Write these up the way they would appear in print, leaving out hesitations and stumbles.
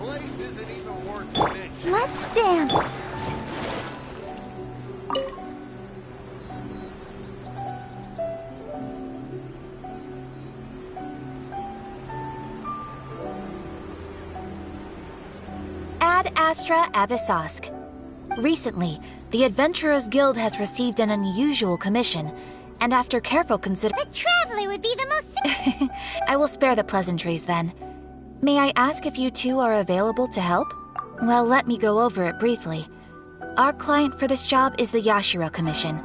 place isn't even worth mentioning. Let's dance. Ad Astra Abyssosk. Recently, the Adventurers Guild has received an unusual commission, and after careful consideration... The Traveler would be the most... I will spare the pleasantries then. May I ask if you two are available to help? Well, let me go over it briefly. Our client for this job is the Yashiro Commission.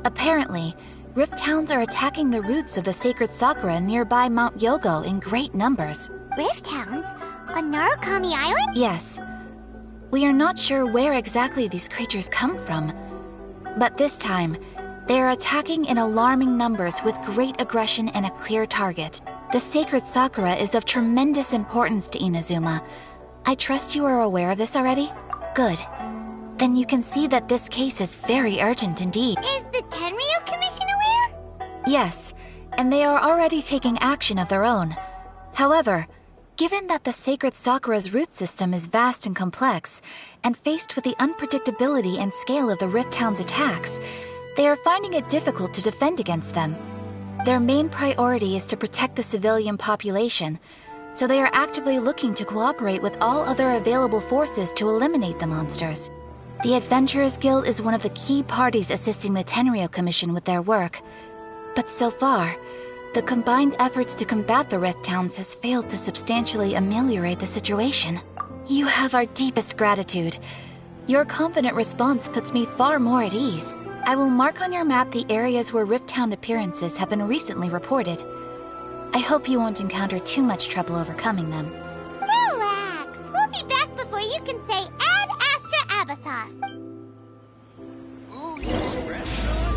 Apparently, Rift Hounds are attacking the roots of the sacred Sakura nearby Mount Yogo in great numbers. Rift Hounds? On Narukami Island? Yes. We are not sure where exactly these creatures come from. But this time, they are attacking in alarming numbers with great aggression and a clear target. The sacred Sakura is of tremendous importance to Inazuma. I trust you are aware of this already? Good. Then you can see that this case is very urgent indeed. Is the Tenryu Commission aware? Yes, and they are already taking action of their own. However, given that the sacred Sakura's root system is vast and complex, and faced with the unpredictability and scale of the Rift Hound's attacks, they are finding it difficult to defend against them. Their main priority is to protect the civilian population, so they are actively looking to cooperate with all other available forces to eliminate the monsters. The Adventurers Guild is one of the key parties assisting the Tenryu Commission with their work. But so far, the combined efforts to combat the Rift Hounds has failed to substantially ameliorate the situation. You have our deepest gratitude. Your confident response puts me far more at ease. I will mark on your map the areas where Rift Hound appearances have been recently reported. I hope you won't encounter too much trouble overcoming them. Relax. We'll be back before you can say Ad Astra Abyssos. Ooh, you restaurant?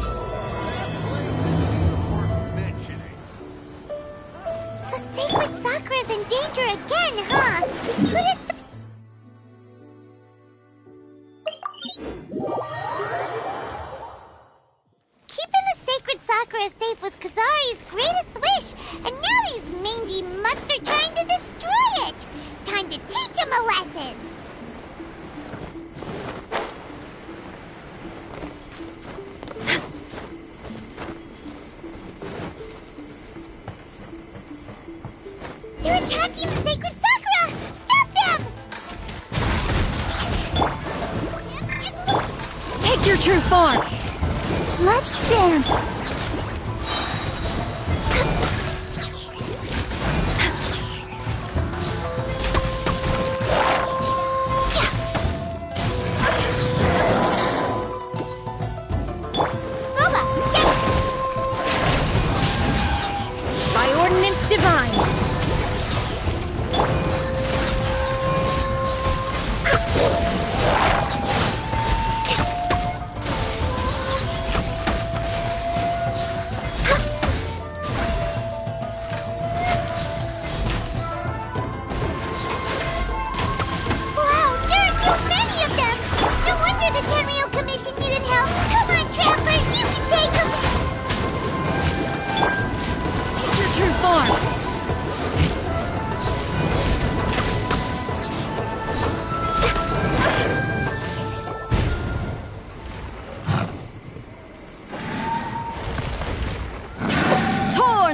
That place isn't even worth mentioning. The sacred Sakura's in danger again, huh? Who'd have Keeping the sacred Sakura safe was Kazari's greatest wish, and now these mangy mutts are trying to destroy it! Time to teach him a lesson! They're attacking the sacred Sakura! Stop them! Take your true form! Let's dance! By ordinance divine!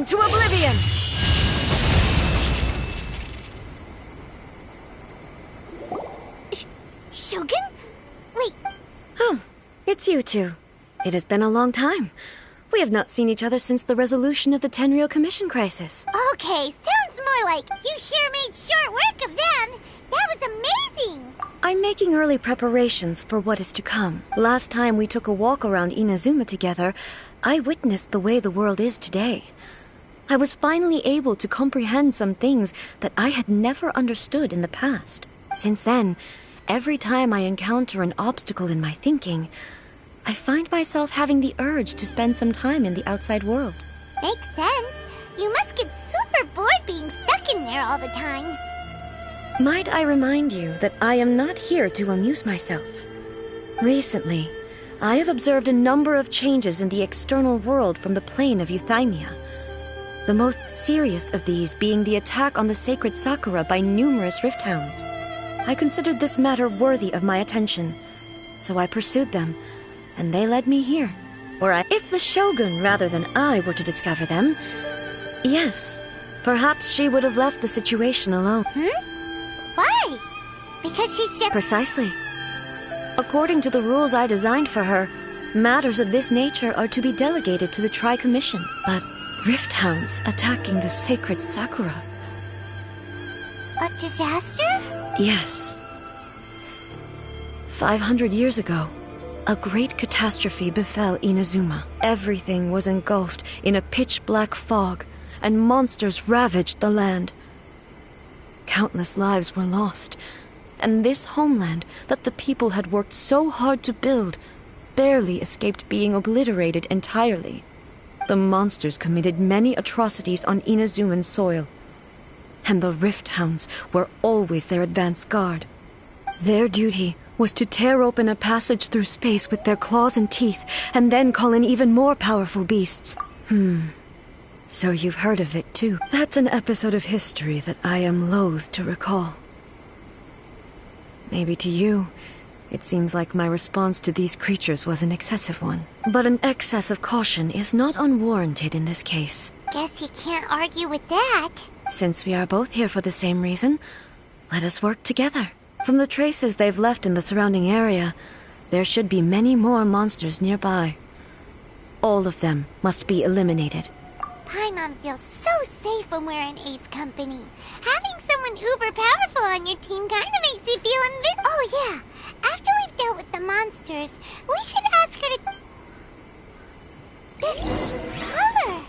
To oblivion! Shogun? Wait. Oh, it's you two. It has been a long time. We have not seen each other since the resolution of the Tenryu Commission crisis. Okay, sounds more like you sure made short work of them. That was amazing! I'm making early preparations for what is to come. Last time we took a walk around Inazuma together, I witnessed the way the world is today. I was finally able to comprehend some things that I had never understood in the past. Since then, every time I encounter an obstacle in my thinking, I find myself having the urge to spend some time in the outside world. Makes sense. You must get super bored being stuck in there all the time. Might I remind you that I am not here to amuse myself. Recently, I have observed a number of changes in the external world from the plane of Euthymia. The most serious of these being the attack on the sacred Sakura by numerous Rift Hounds. I considered this matter worthy of my attention. So I pursued them, and they led me here. If the Shogun rather than I were to discover them, yes, perhaps she would have left the situation alone. Why? Because she's just... Precisely. According to the rules I designed for her, matters of this nature are to be delegated to the Tri-Commission. But Rift Hounds attacking the sacred Sakura... A disaster? Yes. 500 years ago, a great catastrophe befell Inazuma. Everything was engulfed in a pitch-black fog, and monsters ravaged the land. Countless lives were lost, and this homeland that the people had worked so hard to build barely escaped being obliterated entirely. The monsters committed many atrocities on Inazuman soil, and the Rift Hounds were always their advance guard. Their duty was to tear open a passage through space with their claws and teeth, and then call in even more powerful beasts. So you've heard of it too. That's an episode of history that I am loath to recall. Maybe to you, it seems like my response to these creatures was an excessive one. But an excess of caution is not unwarranted in this case. Guess you can't argue with that. Since we are both here for the same reason, let us work together. From the traces they've left in the surrounding area, there should be many more monsters nearby. All of them must be eliminated. Paimon feels so safe when we're in Ace Company. Having someone uber powerful on your team kinda makes you feel invincible. Oh yeah, after we've dealt with the monsters, we should ask her to... This color!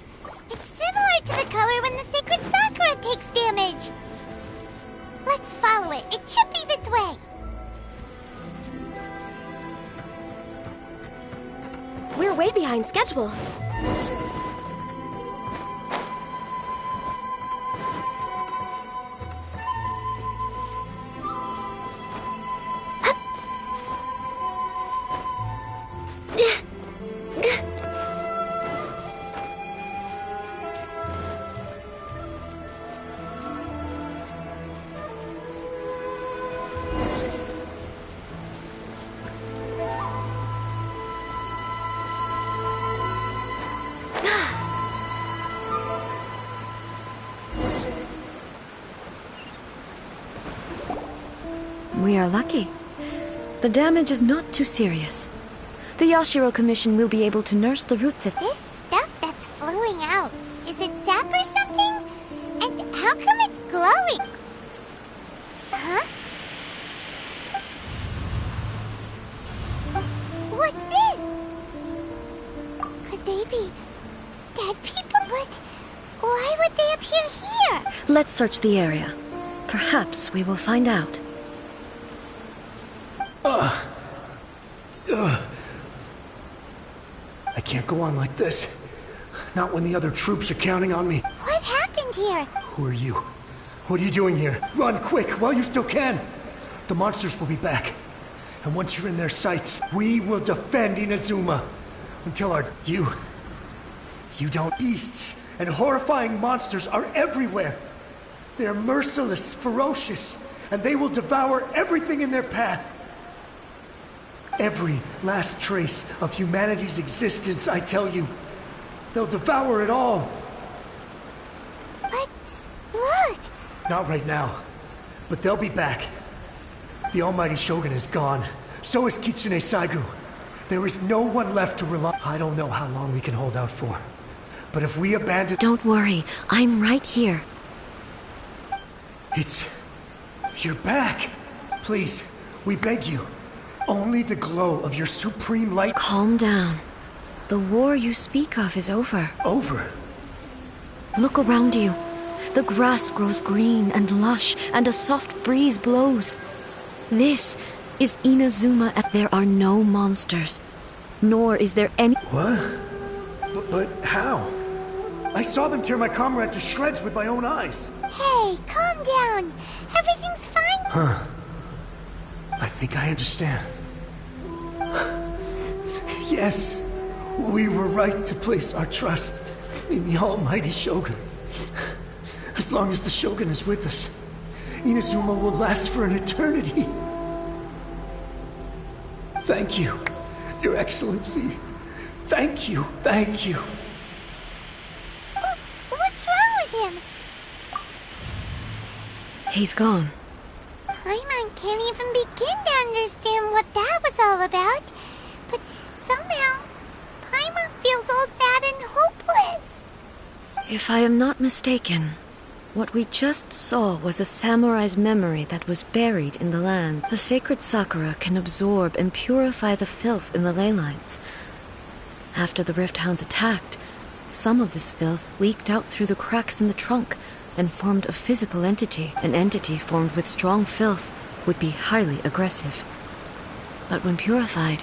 It's similar to the color when the sacred Sakura takes damage. Let's follow it. It should be this way. We're way behind schedule. We are lucky. The damage is not too serious. The Yashiro Commission will be able to nurse the root system. This stuff that's flowing out, is it sap or something? And how come it's glowing? Huh? What's this? Could they be dead people? But why would they appear here? Let's search the area. Perhaps we will find out. I can't go on like this. Not when the other troops are counting on me. What happened here? Who are you? What are you doing here? Run quick while you still can. The monsters will be back. And once you're in their sights, we will defend Inazuma. Until our... You don't... Beasts and horrifying monsters are everywhere. They are merciless, ferocious, and they will devour everything in their path. Every last trace of humanity's existence, I tell you. They'll devour it all. But look! Not right now. But they'll be back. The almighty Shogun is gone. So is Kitsune Saigu. There is no one left to rely... I don't know how long we can hold out for. But if we abandon... Don't worry, I'm right here. It's... You're back. Please, we beg you. Only the glow of your supreme light... Calm down. The war you speak of is over. Over? Look around you. The grass grows green and lush, and a soft breeze blows. This is Inazuma, and there are no monsters. Nor is there any... What? But how? I saw them tear my comrade to shreds with my own eyes. Hey, calm down. Everything's fine. Huh. I think I understand. Yes, we were right to place our trust in the almighty Shogun. As long as the Shogun is with us, Inazuma will last for an eternity. Thank you, Your Excellency. Thank you, thank you. What's wrong with him? He's gone. Paimon can't even begin to understand what that was all about. But somehow, Paimon feels all sad and hopeless. If I am not mistaken, what we just saw was a samurai's memory that was buried in the land. The sacred sakura can absorb and purify the filth in the ley lines. After the Rift Hounds attacked, some of this filth leaked out through the cracks in the trunk and formed a physical entity. An entity formed with strong filth would be highly aggressive. But when purified,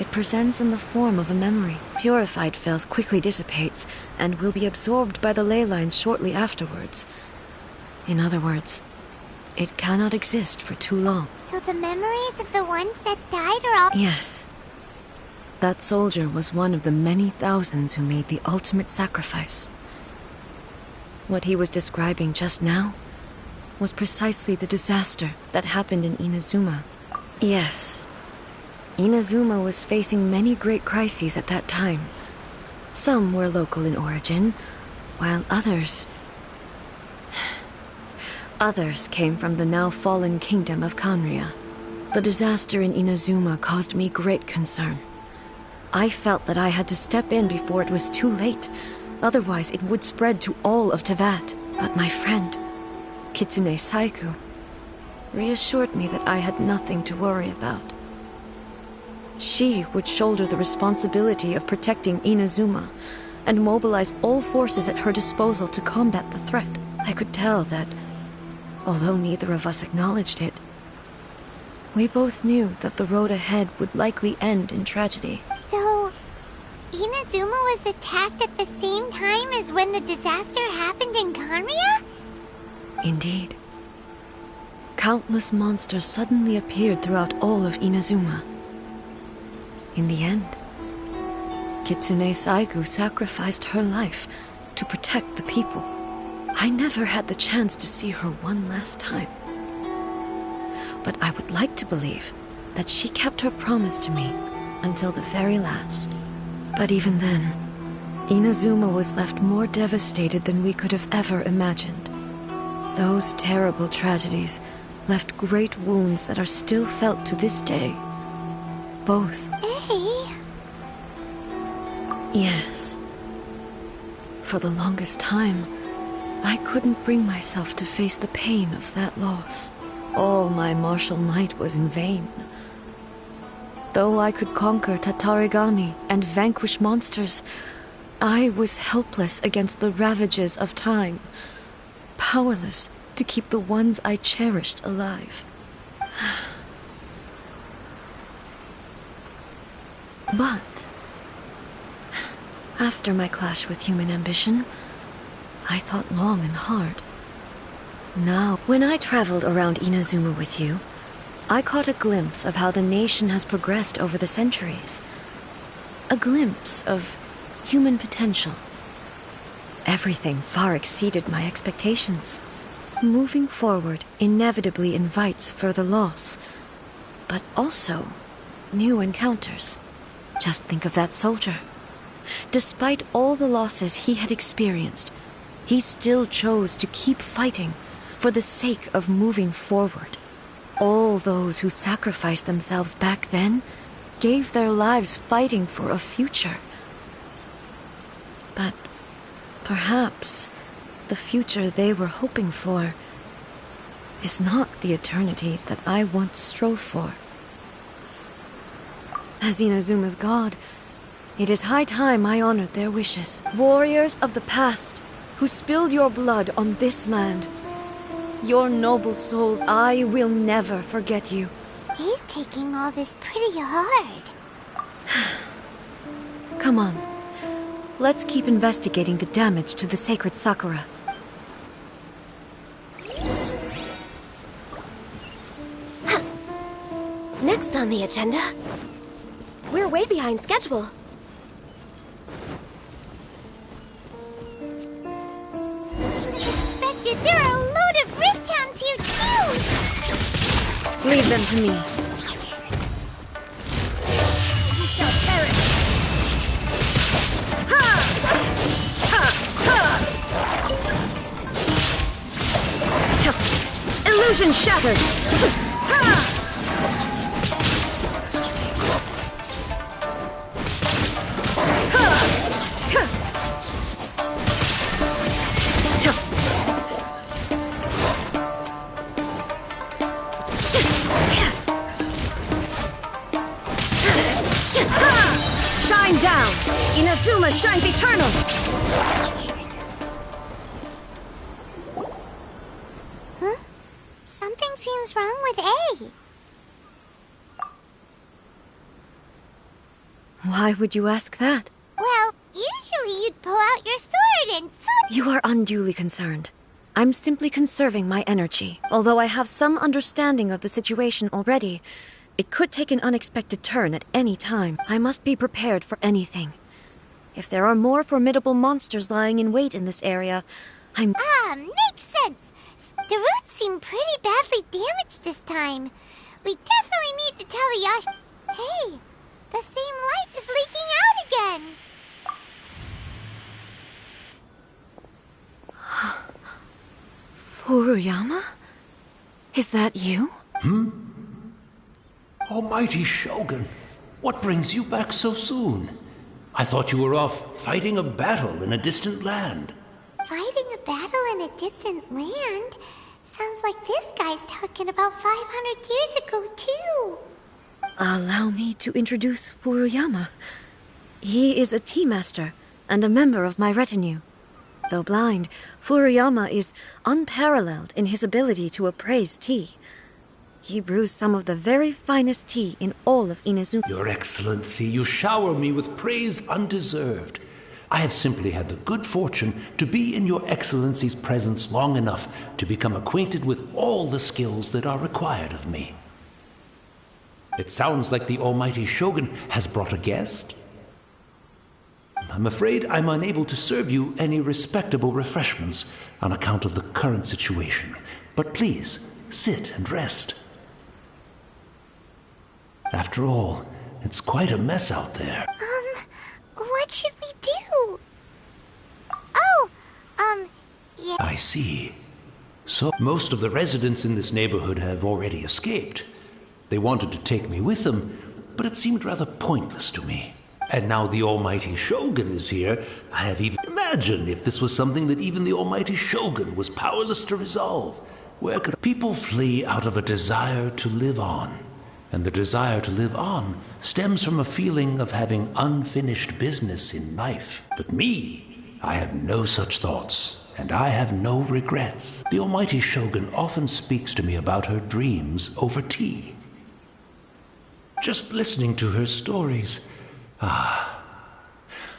it presents in the form of a memory. Purified filth quickly dissipates and will be absorbed by the ley lines shortly afterwards. In other words, it cannot exist for too long. So the memories of the ones that died are all... Yes. That soldier was one of the many thousands who made the ultimate sacrifice. What he was describing just now was precisely the disaster that happened in Inazuma. Yes. Inazuma was facing many great crises at that time. Some were local in origin, while others came from the now fallen kingdom of Kanria. The disaster in Inazuma caused me great concern. I felt that I had to step in before it was too late, otherwise it would spread to all of Tevat. But my friend, Kitsune Saiku, reassured me that I had nothing to worry about. She would shoulder the responsibility of protecting Inazuma and mobilize all forces at her disposal to combat the threat. I could tell that, although neither of us acknowledged it, we both knew that the road ahead would likely end in tragedy. So, Inazuma was attacked at the same time as when the disaster happened in Kanria? Indeed. Countless monsters suddenly appeared throughout all of Inazuma. In the end, Kitsune Saigu sacrificed her life to protect the people. I never had the chance to see her one last time. But I would like to believe that she kept her promise to me until the very last. But even then, Inazuma was left more devastated than we could have ever imagined. Those terrible tragedies left great wounds that are still felt to this day. Both. Hey. Yes. For the longest time, I couldn't bring myself to face the pain of that loss. All my martial might was in vain. Though I could conquer Tatarigami and vanquish monsters, I was helpless against the ravages of time, powerless to keep the ones I cherished alive. But after my clash with human ambition, I thought long and hard. Now, when I traveled around Inazuma with you, I caught a glimpse of how the nation has progressed over the centuries. A glimpse of human potential. Everything far exceeded my expectations. Moving forward inevitably invites further loss, but also new encounters. Just think of that soldier. Despite all the losses he had experienced, he still chose to keep fighting for the sake of moving forward. All those who sacrificed themselves back then gave their lives fighting for a future. But perhaps the future they were hoping for is not the eternity that I once strove for. As Inazuma's god, it is high time I honored their wishes. Warriors of the past, who spilled your blood on this land, your noble souls, I will never forget you. He's taking all this pretty hard. Come on. Let's keep investigating the damage to the sacred Sakura. Next on the agenda, we're way behind schedule. Expected there are a load of Rift Hounds here too! Leave them to me. You shall perish! Illusion shattered! Shine down! Inazuma shines eternal! Huh? Something seems wrong with A. Why would you ask that? Well, usually you'd pull out your sword and You are unduly concerned. I'm simply conserving my energy. Although I have some understanding of the situation already, it could take an unexpected turn at any time. I must be prepared for anything. If there are more formidable monsters lying in wait in this area, makes sense. The roots seem pretty badly damaged this time. We definitely need to tell Yash. Hey, the same light is leaking out again. Furuyama? Is that you? Almighty Shogun, what brings you back so soon? I thought you were off fighting a battle in a distant land. Fighting a battle in a distant land? Sounds like this guy's talking about 500 years ago, too. Allow me to introduce Furuyama. He is a tea master and a member of my retinue. Though blind, Furuyama is unparalleled in his ability to appraise tea. He brews some of the very finest tea in all of Inazuma. Your Excellency, you shower me with praise undeserved. I have simply had the good fortune to be in Your Excellency's presence long enough to become acquainted with all the skills that are required of me. It sounds like the Almighty Shogun has brought a guest. I'm afraid I'm unable to serve you any respectable refreshments on account of the current situation. But please, sit and rest. After all, it's quite a mess out there. What should we do? Yeah. I see. So, most of the residents in this neighborhood have already escaped. They wanted to take me with them, but it seemed rather pointless to me. And now the Almighty Shogun is here. I have even imagined if this was something that even the Almighty Shogun was powerless to resolve. Where could people flee out of a desire to live on? And the desire to live on stems from a feeling of having unfinished business in life. But me, I have no such thoughts, and I have no regrets. The Almighty Shogun often speaks to me about her dreams over tea. Just listening to her stories.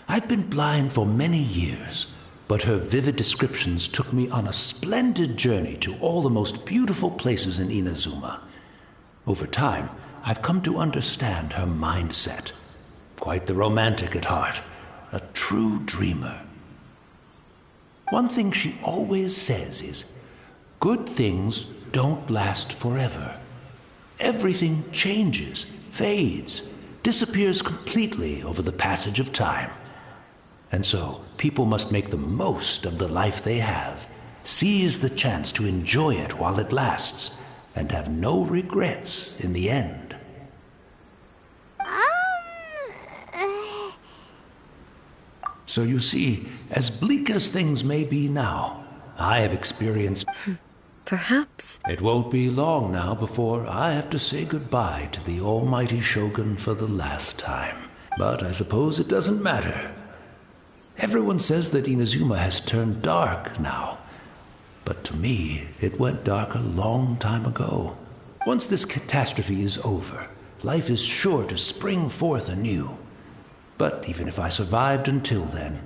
I've been blind for many years, but her vivid descriptions took me on a splendid journey to all the most beautiful places in Inazuma. Over time, I've come to understand her mindset. Quite the romantic at heart, a true dreamer. One thing she always says is, good things don't last forever. Everything changes, fades, disappears completely over the passage of time. And so, people must make the most of the life they have, seize the chance to enjoy it while it lasts, and have no regrets in the end. So you see, as bleak as things may be now, I have experienced... Perhaps. It won't be long now before I have to say goodbye to the Almighty Shogun for the last time. But I suppose it doesn't matter. Everyone says that Inazuma has turned dark now. But to me, it went dark a long time ago. Once this catastrophe is over, life is sure to spring forth anew. But even if I survived until then,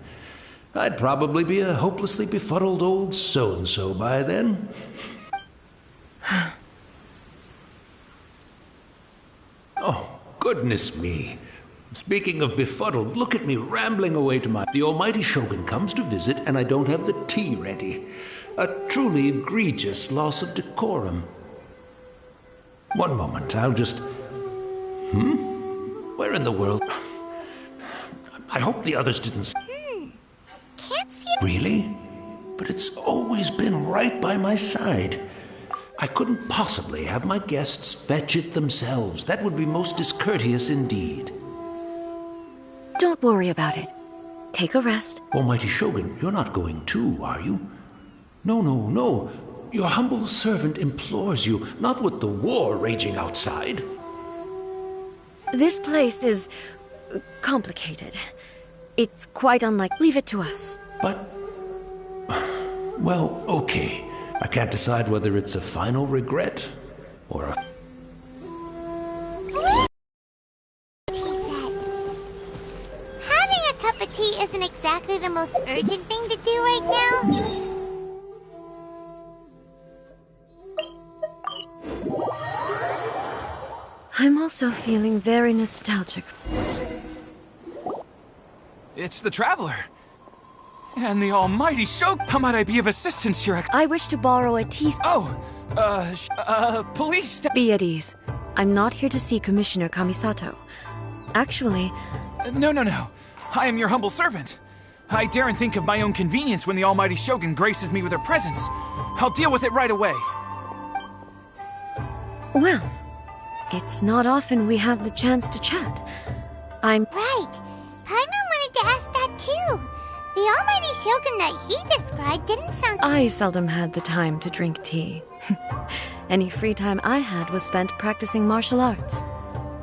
I'd probably be a hopelessly befuddled old so-and-so by then. Oh, goodness me. Speaking of befuddled, look at me rambling away to my... The Almighty Shogun comes to visit and I don't have the tea ready. A truly egregious loss of decorum. One moment, I'll just... Where in the world... I hope the others didn't... Can't see it. Really? But it's always been right by my side. I couldn't possibly have my guests fetch it themselves. That would be most discourteous indeed. Don't worry about it. Take a rest. Almighty Shogun, you're not going too, are you? No, no, no. Your humble servant implores you, not with the war raging outside. This place is complicated. It's quite unlike. Leave it to us. But... Well, okay. I can't decide whether it's a final regret or a... He said. Having a cup of tea isn't exactly the most urgent thing to do right now. I'm also feeling very nostalgic. It's the Traveler. And the almighty Shogun. How might I be of assistance, Your I wish to borrow a tea... Police... Be at ease. I'm not here to see Commissioner Kamisato. Actually... No. I am your humble servant. I daren't think of my own convenience when the almighty Shogun graces me with her presence. I'll deal with it right away. Well, it's not often we have the chance to chat. I'm... Right. Paimon wanted to ask that too. The almighty Shogun that he described didn't sound... I seldom had the time to drink tea. Any free time I had was spent practicing martial arts.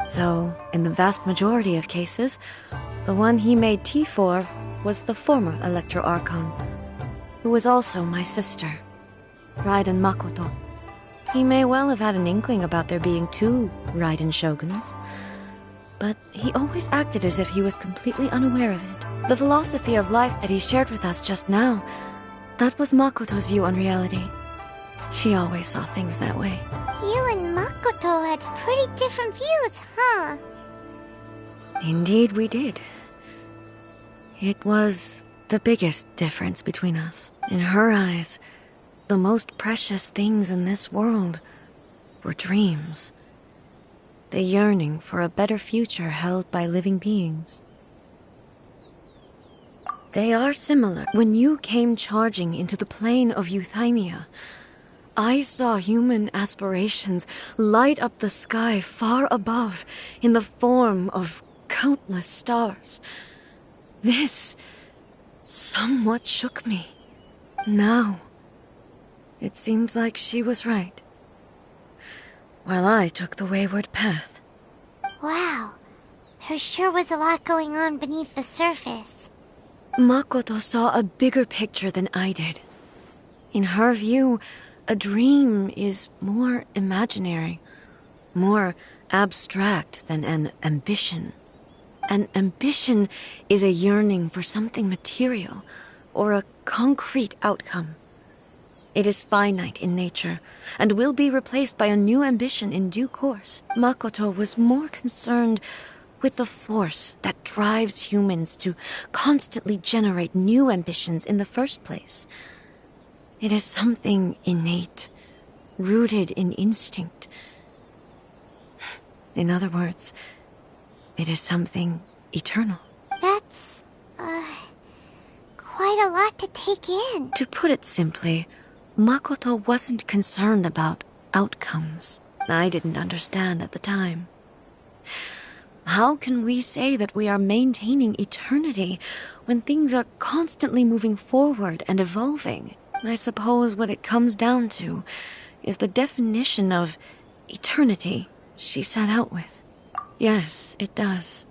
So, in the vast majority of cases, the one he made tea for was the former Electro Archon, who was also my sister, Raiden Makoto. He may well have had an inkling about there being two Raiden Shoguns, but he always acted as if he was completely unaware of it. The philosophy of life that he shared with us just now, that was Makoto's view on reality. She always saw things that way. You and Makoto had pretty different views, huh? Indeed we did. It was the biggest difference between us. In her eyes, the most precious things in this world were dreams. The yearning for a better future held by living beings. They are similar. When you came charging into the plane of Euthymia, I saw human aspirations light up the sky far above in the form of countless stars. This somewhat shook me. Now, it seems like she was right, while I took the wayward path. Wow. There sure was a lot going on beneath the surface. Makoto saw a bigger picture than I did. In her view, a dream is more imaginary, more abstract than an ambition. An ambition is a yearning for something material, or a concrete outcome. It is finite in nature, and will be replaced by a new ambition in due course. Makoto was more concerned with the force that drives humans to constantly generate new ambitions in the first place. It is something innate, rooted in instinct. In other words, it is something eternal. That's, quite a lot to take in. To put it simply, Makoto wasn't concerned about outcomes. I didn't understand at the time. How can we say that we are maintaining eternity when things are constantly moving forward and evolving? I suppose what it comes down to is the definition of eternity she set out with. Yes, it does.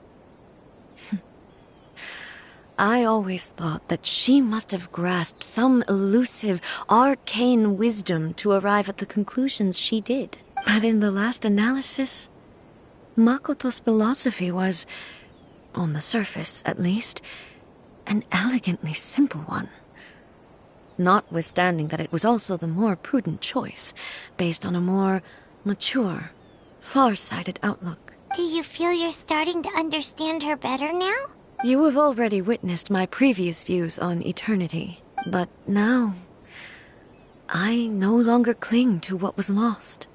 I always thought that she must have grasped some elusive, arcane wisdom to arrive at the conclusions she did. But in the last analysis, Makoto's philosophy was, on the surface at least, an elegantly simple one. Notwithstanding that it was also the more prudent choice, based on a more mature, far-sighted outlook. Do you feel you're starting to understand her better now? You have already witnessed my previous views on eternity, but now I no longer cling to what was lost.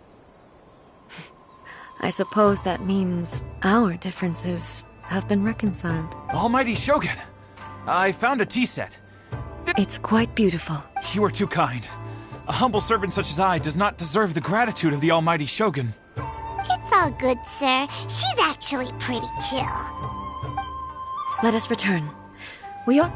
I suppose that means our differences have been reconciled. Almighty Shogun, I found a tea set. It's quite beautiful. You are too kind. A humble servant such as I does not deserve the gratitude of the Almighty Shogun. It's all good, sir. She's actually pretty chill. Let us return. We ought...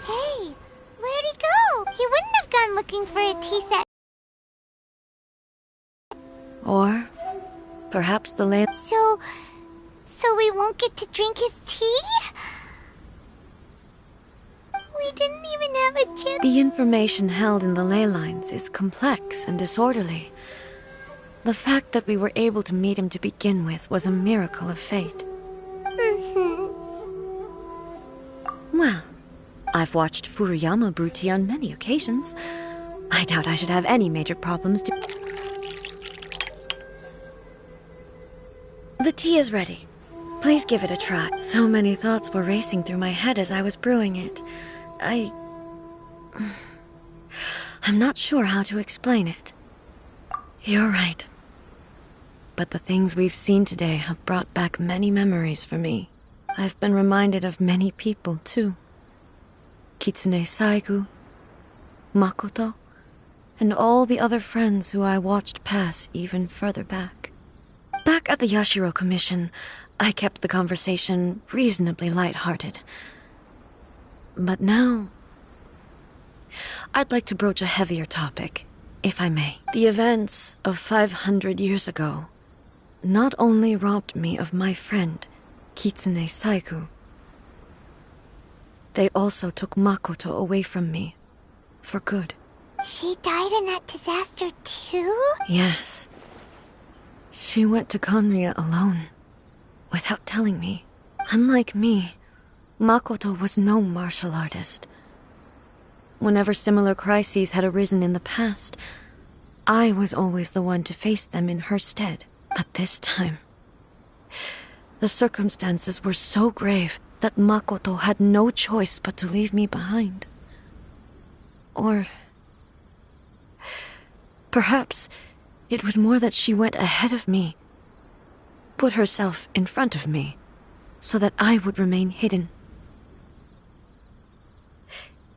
Hey, where'd he go? He wouldn't have gone looking for a tea set. Or perhaps the land... So we won't get to drink his tea? We didn't even have a chance. The information held in the ley lines is complex and disorderly. The fact that we were able to meet him to begin with was a miracle of fate. Well, I've watched Furuyama brew tea on many occasions. I doubt I should have any major problems to... The tea is ready. Please give it a try. So many thoughts were racing through my head as I was brewing it. I'm not sure how to explain it. You're right. But the things we've seen today have brought back many memories for me. I've been reminded of many people, too. Kitsune Saigu, Makoto, and all the other friends who I watched pass even further back. Back at the Yashiro Commission, I kept the conversation reasonably light-hearted. But now... I'd like to broach a heavier topic, if I may. The events of 500 years ago not only robbed me of my friend, Kitsune Saigu, they also took Makoto away from me, for good. She died in that disaster too? Yes. She went to Conria alone, without telling me. Unlike me, Makoto was no martial artist. Whenever similar crises had arisen in the past, I was always the one to face them in her stead. But this time, the circumstances were so grave that Makoto had no choice but to leave me behind. Or... perhaps it was more that she went ahead of me, put herself in front of me, so that I would remain hidden.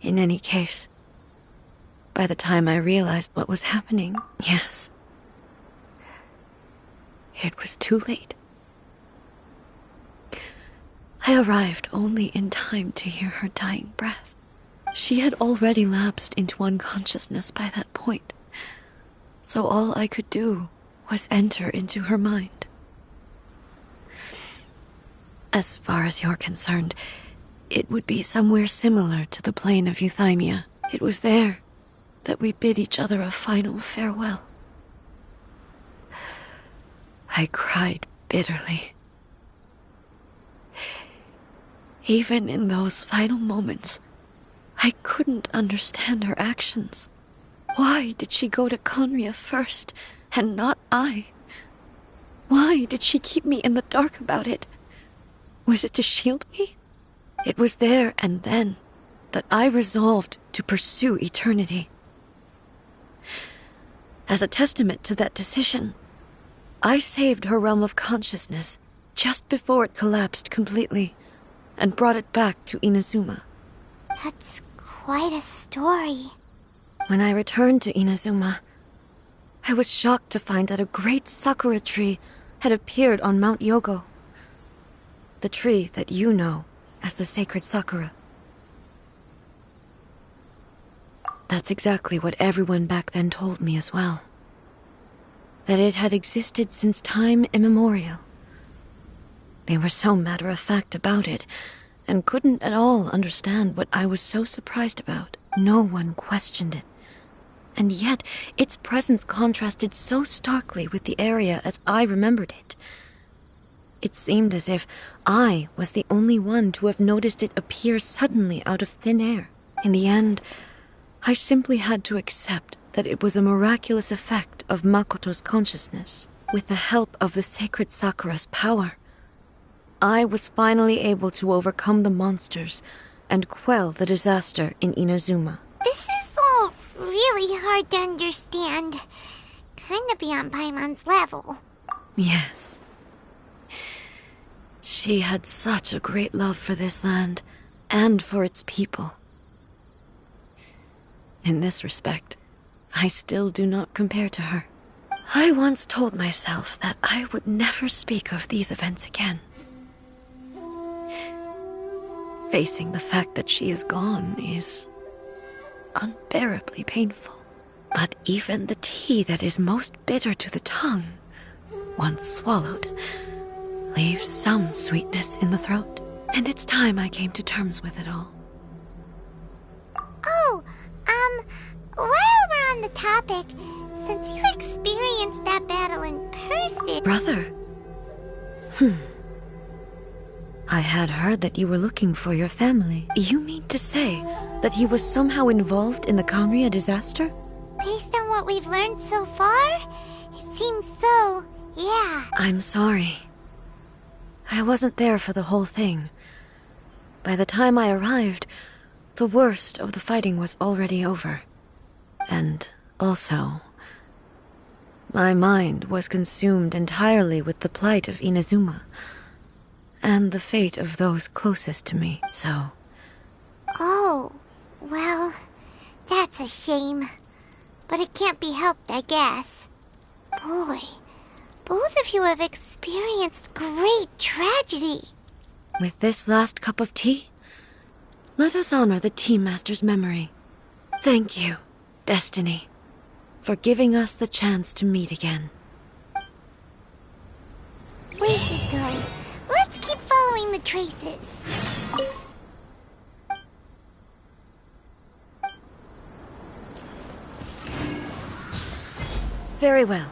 In any case, by the time I realized what was happening, yes, it was too late. I arrived only in time to hear her dying breath. She had already lapsed into unconsciousness by that point, so all I could do was enter into her mind. As far as you're concerned, it would be somewhere similar to the plane of Euthymia. It was there that we bid each other a final farewell. I cried bitterly. Even in those final moments, I couldn't understand her actions. Why did she go to Conria first, and not I? Why did she keep me in the dark about it? Was it to shield me? It was there and then that I resolved to pursue eternity. As a testament to that decision, I saved her realm of consciousness just before it collapsed completely, and brought it back to Inazuma. That's quite a story. When I returned to Inazuma, I was shocked to find that a great sakura tree had appeared on Mount Yogo. The tree that you know as the sacred sakura. That's exactly what everyone back then told me as well. That it had existed since time immemorial. They were so matter-of-fact about it, and couldn't at all understand what I was so surprised about. No one questioned it. And yet, its presence contrasted so starkly with the area as I remembered it. It seemed as if I was the only one to have noticed it appear suddenly out of thin air. In the end, I simply had to accept that it was a miraculous effect of Makoto's consciousness. With the help of the sacred Sakura's power, I was finally able to overcome the monsters and quell the disaster in Inazuma. This is all really hard to understand. Kinda beyond Paimon's level. Yes. She had such a great love for this land and for its people. In this respect, I still do not compare to her. I once told myself that I would never speak of these events again. Facing the fact that she is gone is unbearably painful. But even the tea that is most bitter to the tongue, once swallowed, leaves some sweetness in the throat. And it's time I came to terms with it all. Oh, while we're on the topic, since you experienced that battle in person... Brother? I had heard that you were looking for your family. You mean to say that he was somehow involved in the Kanria disaster? Based on what we've learned so far, it seems so, yeah. I'm sorry. I wasn't there for the whole thing. By the time I arrived, the worst of the fighting was already over. And also, my mind was consumed entirely with the plight of Inazuma and the fate of those closest to me, so... Oh, well, that's a shame. But it can't be helped, I guess. Boy, both of you have experienced great tragedy. With this last cup of tea, let us honor the Tea Master's memory. Thank you, Destiny, for giving us the chance to meet again. We should go. Let's keep following the traces. Very well.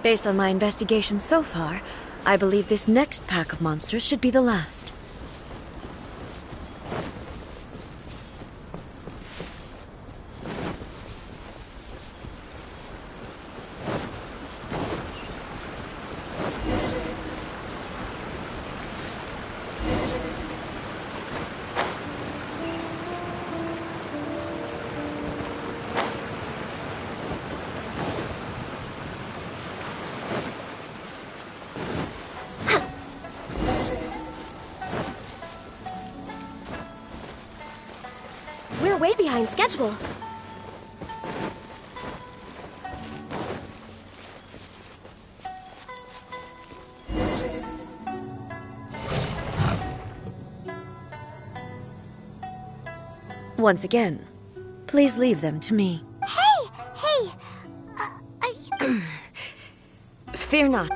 Based on my investigation so far, I believe this next pack of monsters should be the last. We're way behind schedule. Once again, please leave them to me. Hey, are you... Fear not.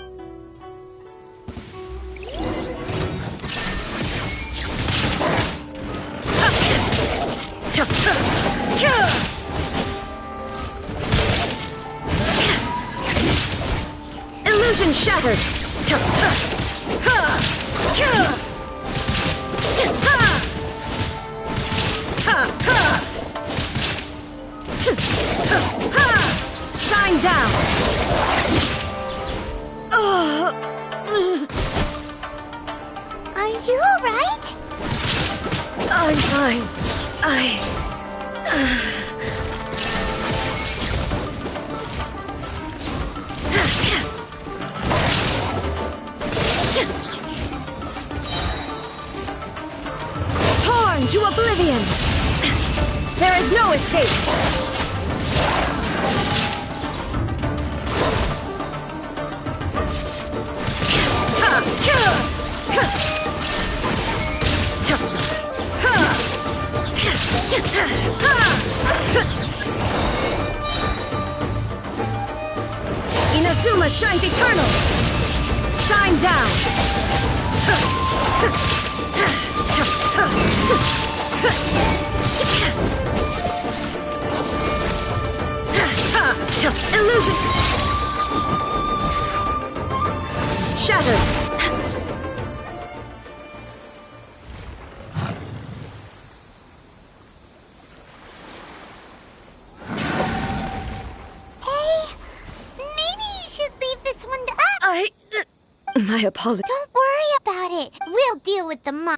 Illusion shattered! Shine down! Are you alright? I'm fine. Torn to oblivion! There is no escape! Inazuma shines eternal! Shine down! I apologize. Don't worry about it. We'll deal with the Look,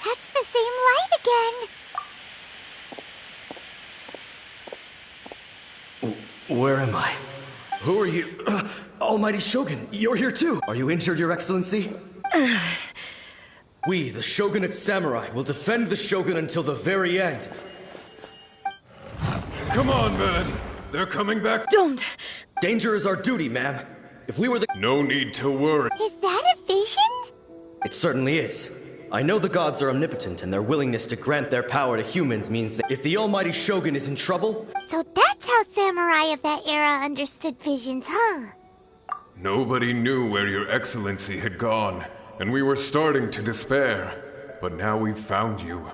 that's the same light again. Where am I? Who are you? Almighty Shogun, you're here too. Are you injured, Your Excellency? We, the Shogunate Samurai, will defend the Shogun until the very end. Come on, man. They're coming back. Don't! Danger is our duty, ma'am. If we were the... No need to worry. Is that a vision? It certainly is. I know the gods are omnipotent, and their willingness to grant their power to humans means that if the Almighty Shogun is in trouble... So that's how samurai of that era understood visions, huh? Nobody knew where Your Excellency had gone, and we were starting to despair. But now we've found you.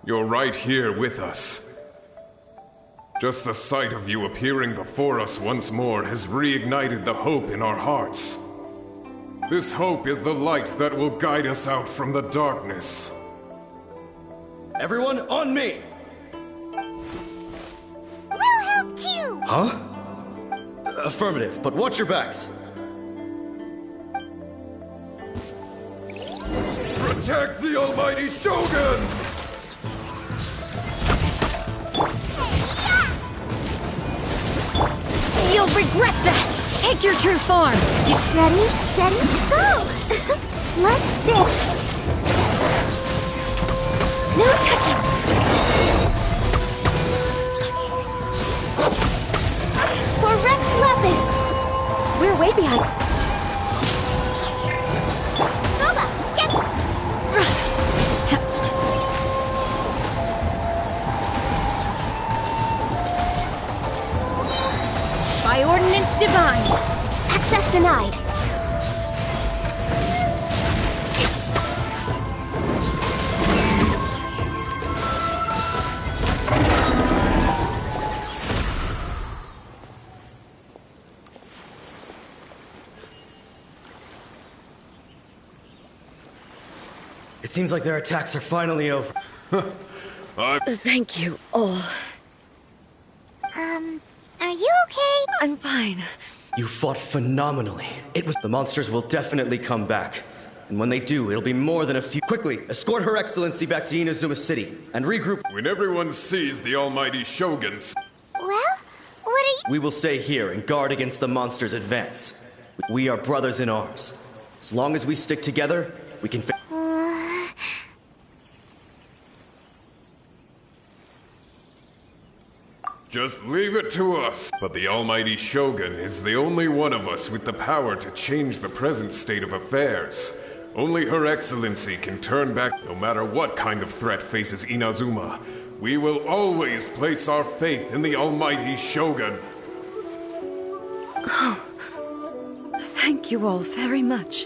You're right here with us. Just the sight of you appearing before us once more has reignited the hope in our hearts. This hope is the light that will guide us out from the darkness. Everyone, on me! We'll help too! Huh? Affirmative, but watch your backs. Protect the Almighty Shogun! You'll regret that! Take your true form! Ready, steady, go! Let's do it! No touching! For Rex Lapis! We're way behind. Boba, get... By ordinance divine! Access denied. It seems like their attacks are finally over. Thank you all. Are you okay? I'm fine. You fought phenomenally. The monsters will definitely come back. And when they do, it'll be more than a few. Quickly, escort Her Excellency back to Inazuma City and regroup. When everyone sees the Almighty Shogun's... Well, what are you... We will stay here and guard against the monsters' advance. We are brothers in arms. As long as we stick together, we can... Just leave it to us. But the Almighty Shogun is the only one of us with the power to change the present state of affairs. Only Her Excellency can turn back no matter what kind of threat faces Inazuma. We will always place our faith in the Almighty Shogun. Oh, thank you all very much.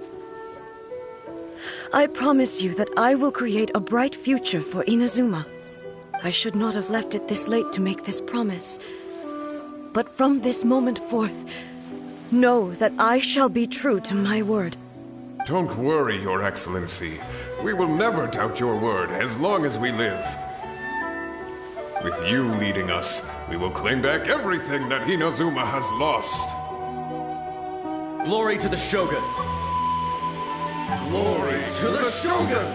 I promise you that I will create a bright future for Inazuma. I should not have left it this late to make this promise. But from this moment forth, know that I shall be true to my word. Don't worry, Your Excellency. We will never doubt your word as long as we live. With you leading us, we will claim back everything that Inazuma has lost. Glory to the Shogun! Glory to the Shogun!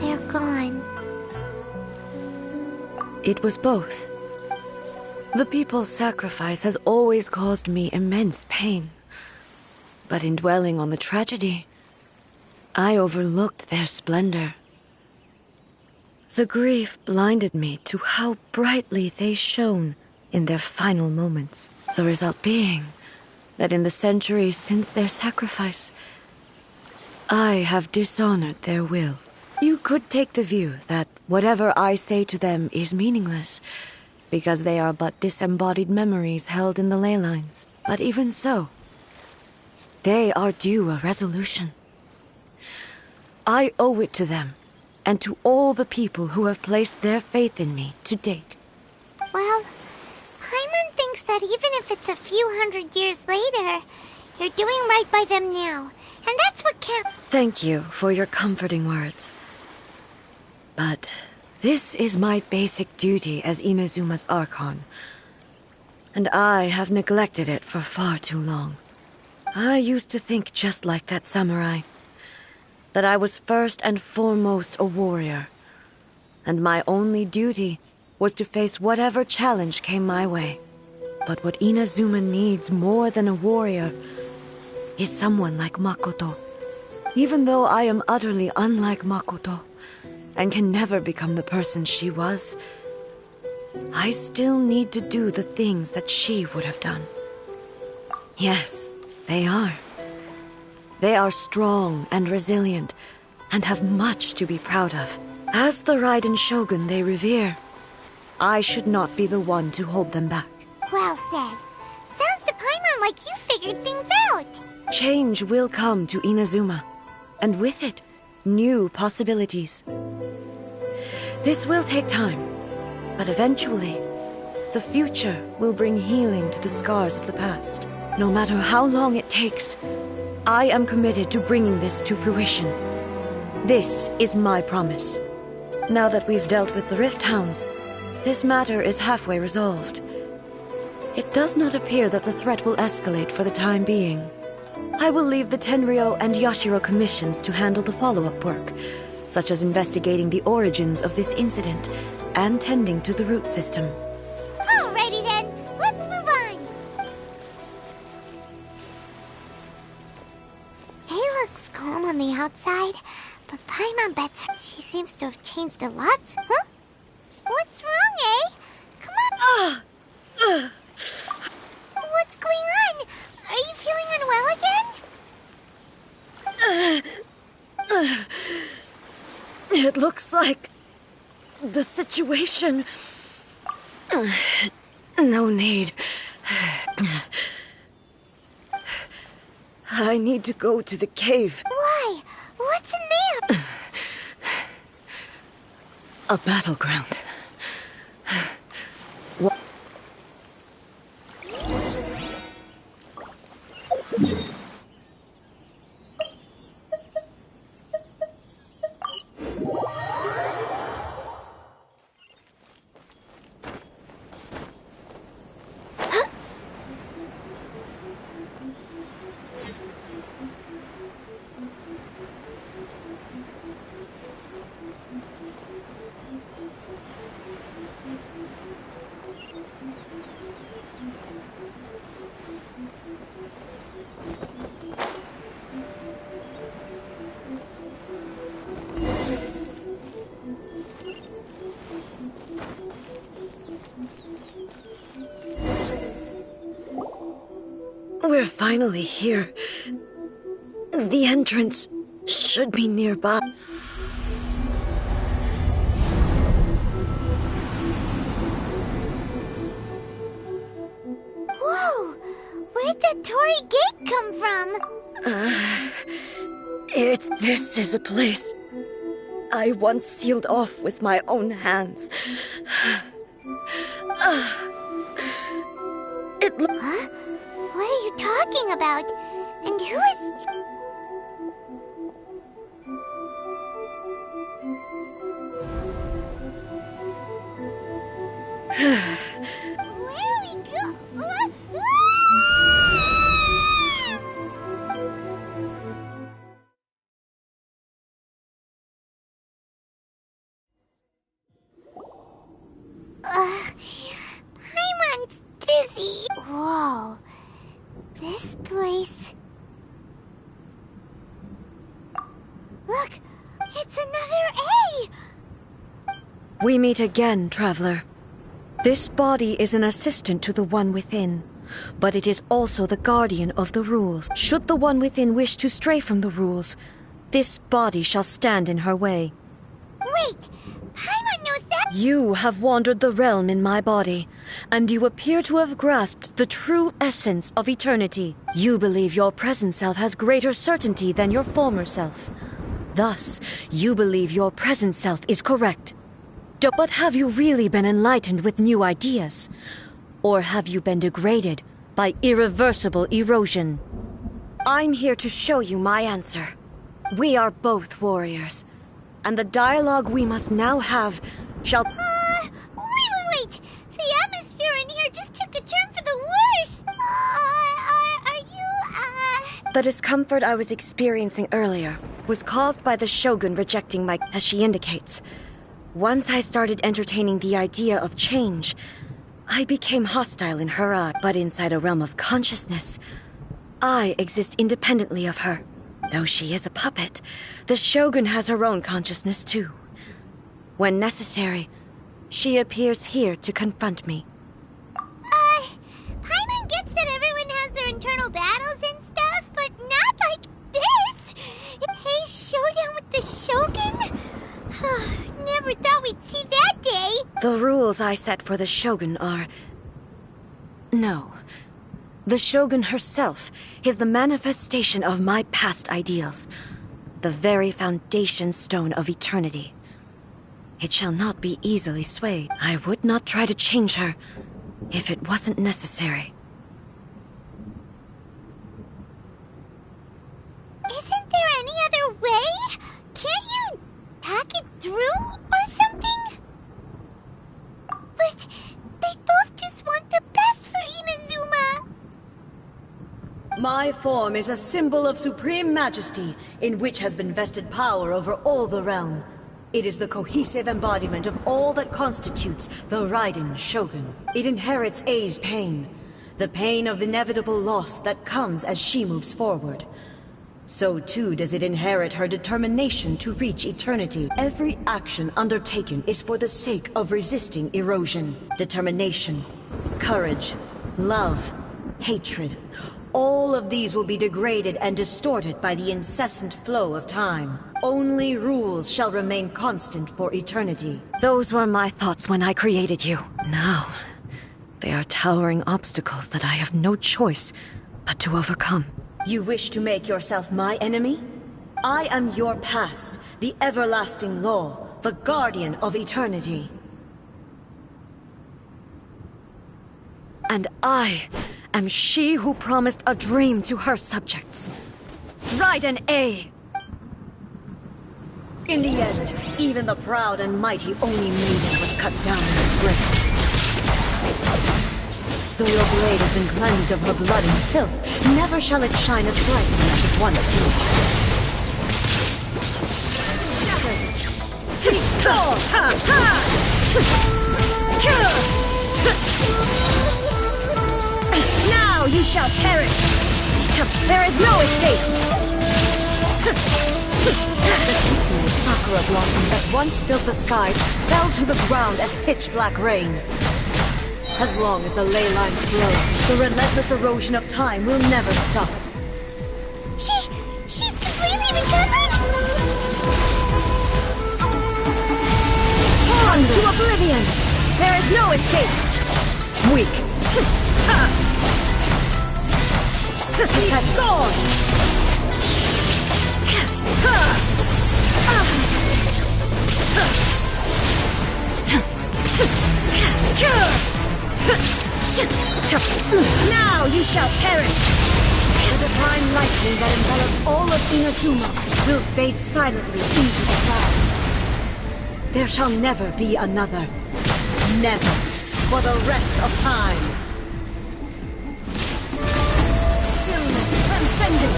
They're gone. It was both. The people's sacrifice has always caused me immense pain. But in dwelling on the tragedy, I overlooked their splendor. The grief blinded me to how brightly they shone in their final moments. The result being that in the centuries since their sacrifice, I have dishonored their will. You could take the view that whatever I say to them is meaningless, because they are but disembodied memories held in the ley lines. But even so, they are due a resolution. I owe it to them, and to all the people who have placed their faith in me to date. Well, Paimon thinks that even if it's a few hundred years later, you're doing right by them now. And that's what counts. Thank you for your comforting words. But This is my basic duty as Inazuma's Archon, and I have neglected it for far too long. I used to think just like that samurai, that I was first and foremost a warrior, and my only duty was to face whatever challenge came my way. But what Inazuma needs more than a warrior is someone like Makoto. Even though I am utterly unlike Makoto, and can never become the person she was, I still need to do the things that she would have done. Yes, they are. They are strong and resilient, and have much to be proud of. As the Raiden Shogun they revere, I should not be the one to hold them back. Well said. Sounds to Paimon like you figured things out. Change will come to Inazuma, and with it, new possibilities. This will take time, but eventually, the future will bring healing to the scars of the past. No matter how long it takes, I am committed to bringing this to fruition. This is my promise. Now that we've dealt with the Rift Hounds, this matter is halfway resolved. It does not appear that the threat will escalate for the time being. I will leave the Tenryo and Yashiro commissions to handle the follow-up work, such as investigating the origins of this incident and tending to the root system. Alrighty then, let's move on. He looks calm on the outside, but Paimon bets she seems to have changed a lot. Huh? What's wrong, eh? Come on. What's going on? Are you feeling unwell again? It looks like the situation... No need. I need to go to the cave. Why? What's in there? A battleground. We're finally here. The entrance should be nearby. Whoa! Where'd the Torii Gate come from? This is a place I once sealed off with my own hands. Huh? What are you talking about? And who is... Where are we Paimon's dizzy. Whoa. This place... Look! It's another A! We meet again, traveler. This body is an assistant to the One Within, but it is also the guardian of the rules. Should the One Within wish to stray from the rules, this body shall stand in her way. Wait! Paimon knows that... You have wandered the realm in my body, and you appear to have grasped the true essence of eternity. You believe your present self has greater certainty than your former self. Thus, you believe your present self is correct. But have you really been enlightened with new ideas? Or have you been degraded by irreversible erosion? I'm here to show you my answer. We are both warriors, and the dialogue we must now have shall... Wait! The atmosphere in here just took a turn for the worse! Are you, The discomfort I was experiencing earlier was caused by the Shogun rejecting my... as she indicates. Once I started entertaining the idea of change, I became hostile in her eye. But inside a realm of consciousness, I exist independently of her. Though she is a puppet, the Shogun has her own consciousness too. When necessary, she appears here to confront me. Paimon gets that everyone has their internal battles and stuff, but not like this! Hey, showdown with the Shogun? Never thought we'd see that day! The rules I set for the Shogun are... No. The Shogun herself is the manifestation of my past ideals. The very foundation stone of eternity. It shall not be easily swayed. I would not try to change her if it wasn't necessary. Isn't there any other way? Can't you talk it through or something? But they both just want the best for Inazuma. My form is a symbol of supreme majesty, in which has been vested power over all the realm. It is the cohesive embodiment of all that constitutes the Raiden Shogun. It inherits Ei's pain, the pain of inevitable loss that comes as she moves forward. So too does it inherit her determination to reach eternity. Every action undertaken is for the sake of resisting erosion. Determination, courage, love, hatred. All of these will be degraded and distorted by the incessant flow of time. Only rules shall remain constant for eternity. Those were my thoughts when I created you. Now, they are towering obstacles that I have no choice but to overcome. You wish to make yourself my enemy? I am your past, the everlasting law, the guardian of eternity. And I am she who promised a dream to her subjects. Raiden A. In the end, even the proud and mighty Oni maiden was cut down in disgrace. Though your blade has been cleansed of her blood and filth, never shall it shine as brightly as it once did. Now you shall perish! There is no escape! The fleeting sakura blossom that once filled the skies fell to the ground as pitch-black rain. As long as the ley lines grow, the relentless erosion of time will never stop. She's completely recovered? On to oblivion! There is no escape! Weak. Be gone! Now you shall perish! The divine lightning that envelops all of Inazuma will fade silently into the clouds. There shall never be another. Never. For the rest of time. Stillness transcendent.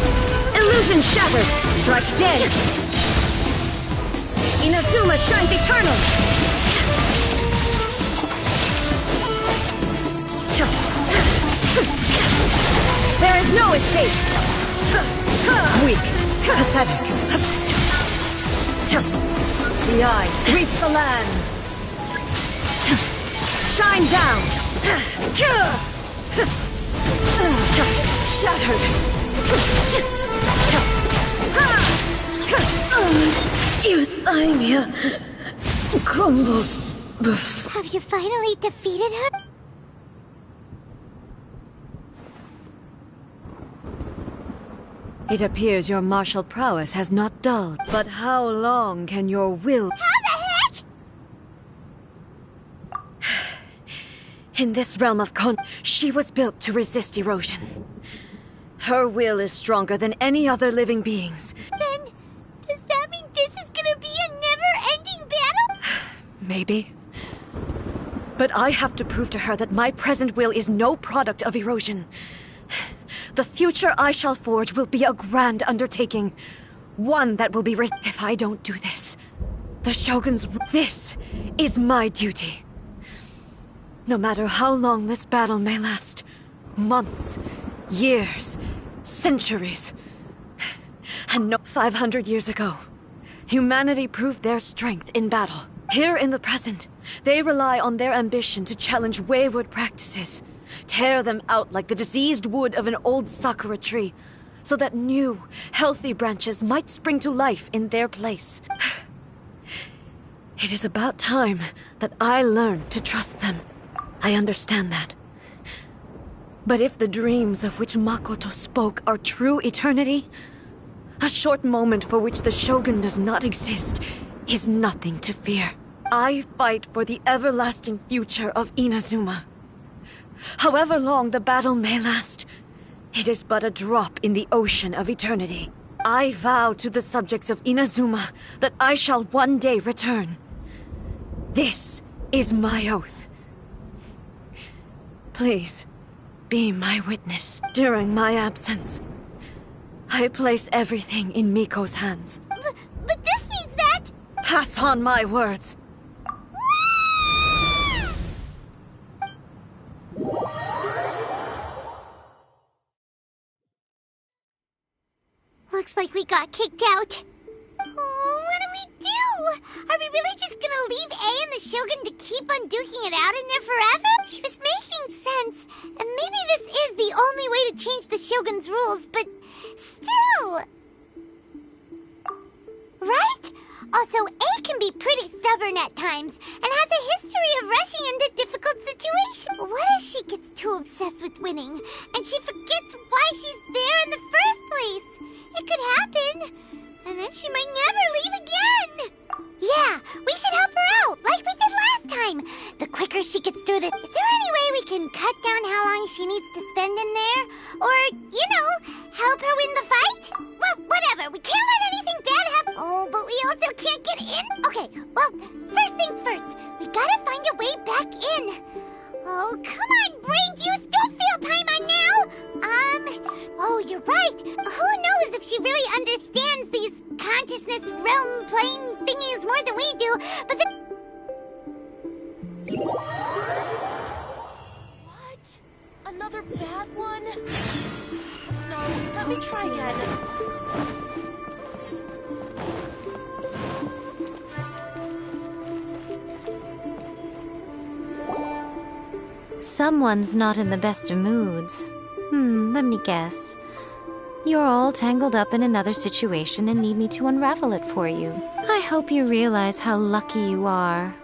Illusion shattered. Strike dead. Inazuma shines eternal. There is no escape! Weak. Pathetic. The eye sweeps the lands. Shine down! Shattered! Euthymia crumbles before... Have you finally defeated her? It appears your martial prowess has not dulled. But how long can your will... How the heck? In this realm of she was built to resist erosion. Her will is stronger than any other living being's. Then, does that mean this is gonna be a never-ending battle? Maybe. But I have to prove to her that my present will is no product of erosion. The future I shall forge will be a grand undertaking. One that will be if I don't do this. The Shogun's... This is my duty. No matter how long this battle may last. Months, years, centuries. And no, 500 years ago, humanity proved their strength in battle. Here in the present, they rely on their ambition to challenge wayward practices, tear them out like the diseased wood of an old sakura tree, so that new, healthy branches might spring to life in their place. It is about time that I learn to trust them. I understand that. But if the dreams of which Makoto spoke are true eternity, a short moment for which the Shogun does not exist is nothing to fear. I fight for the everlasting future of Inazuma. However long the battle may last, it is but a drop in the ocean of eternity. I vow to the subjects of Inazuma that I shall one day return. This is my oath. Please, be my witness during my absence. I place everything in Miko's hands. But this means that... Pass on my words. Looks like we got kicked out. Oh, what do we do? Are we really just gonna leave A and the Shogun to keep on duking it out in there forever? She was making sense, and maybe this is the only way to change the Shogun's rules, but still... Right? Also, A can be pretty stubborn at times, and has a history of rushing into difficult situations. What if she gets too obsessed with winning, and she forgets why she's there in the first place? It could happen. And then she might never leave again. Yeah, we should help her out, like we did last time. The quicker she gets through this... Is there any way we can cut down how long she needs to spend in there? Or, you know, help her win the fight? Well, whatever. We can't let anything bad happen. Oh, but we also can't get in. Okay, well, first things first. We gotta find a way back in. Oh, come on, brain juice. Don't feel Paimon now. Oh, you're right. Who knows if she really understands these consciousness realm plane thingies more than we do, but What? Another bad one? No, let me try again. Someone's not in the best of moods. Let me guess. You're all tangled up in another situation and need me to unravel it for you. I hope you realize how lucky you are.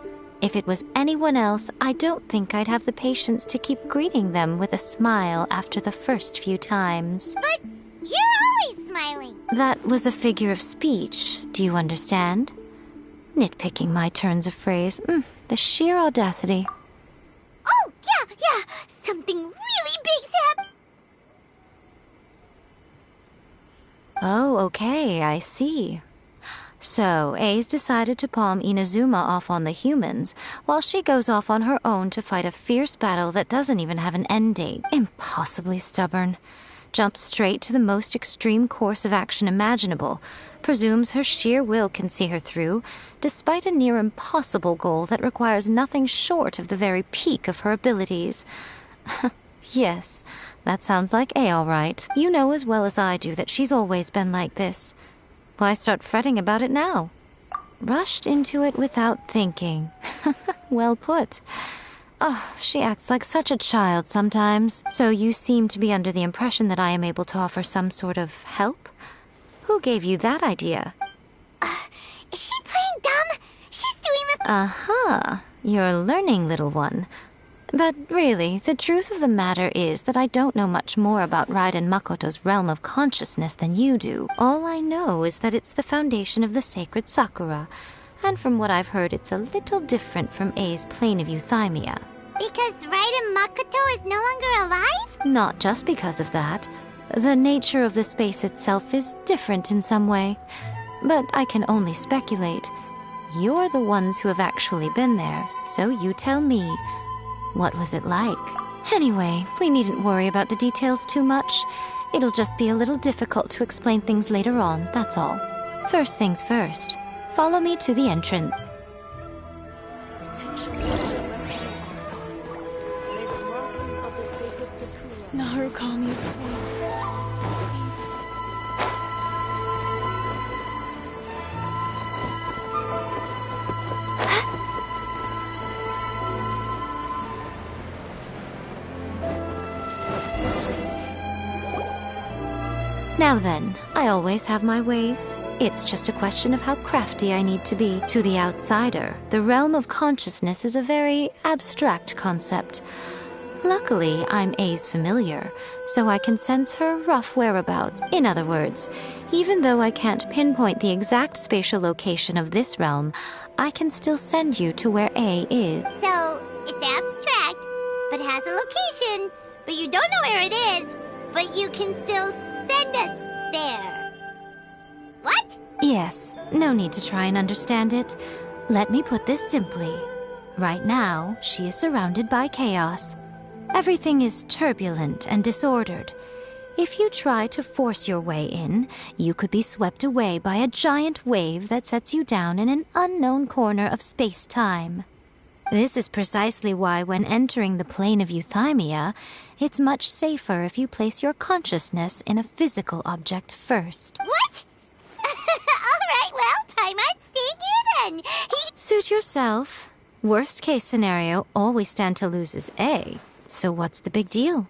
If it was anyone else, I don't think I'd have the patience to keep greeting them with a smile after the first few times. But you're always smiling. That was a figure of speech, do you understand? Nitpicking my turns of phrase. The sheer audacity. Oh, yeah, something really big's happened. Oh, okay, I see. So, A's decided to palm Inazuma off on the humans, while she goes off on her own to fight a fierce battle that doesn't even have an end date. Impossibly stubborn. Jumps straight to the most extreme course of action imaginable, presumes her sheer will can see her through, despite a near impossible goal that requires nothing short of the very peak of her abilities. Yes, that sounds like A all right. You know as well as I do that she's always been like this. Why start fretting about it now? Rushed into it without thinking. Well put. Oh, she acts like such a child sometimes. So you seem to be under the impression that I am able to offer some sort of help? Who gave you that idea? Is she playing dumb? She's doing this... Aha, you're learning, little one. But really, the truth of the matter is that I don't know much more about Raiden Makoto's realm of consciousness than you do. All I know is that it's the foundation of the sacred Sakura, and from what I've heard, it's a little different from A's plane of euthymia. Because Raiden Makoto is no longer alive? Not just because of that. The nature of the space itself is different in some way. But I can only speculate. You're the ones who have actually been there, so you tell me. What was it like? Anyway, we needn't worry about the details too much. It'll just be a little difficult to explain things later on, that's all. First things first. Follow me to the entrance. Narukami, Now then, I always have my ways. It's just a question of how crafty I need to be. To the outsider, the realm of consciousness is a very abstract concept. Luckily, I'm A's familiar, so I can sense her rough whereabouts. In other words, even though I can't pinpoint the exact spatial location of this realm, I can still send you to where A is. So, it's abstract, but has a location, but you don't know where it is, but you can still send us there. What? Yes, no need to try and understand it. Let me put this simply. Right now, she is surrounded by chaos. Everything is turbulent and disordered. If you try to force your way in, you could be swept away by a giant wave that sets you down in an unknown corner of space-time. This is precisely why when entering the plane of euthymia, it's much safer if you place your consciousness in a physical object first. What? Alright, well, Paimon's staying here then. Suit yourself. Worst case scenario, all we stand to lose is A. So what's the big deal?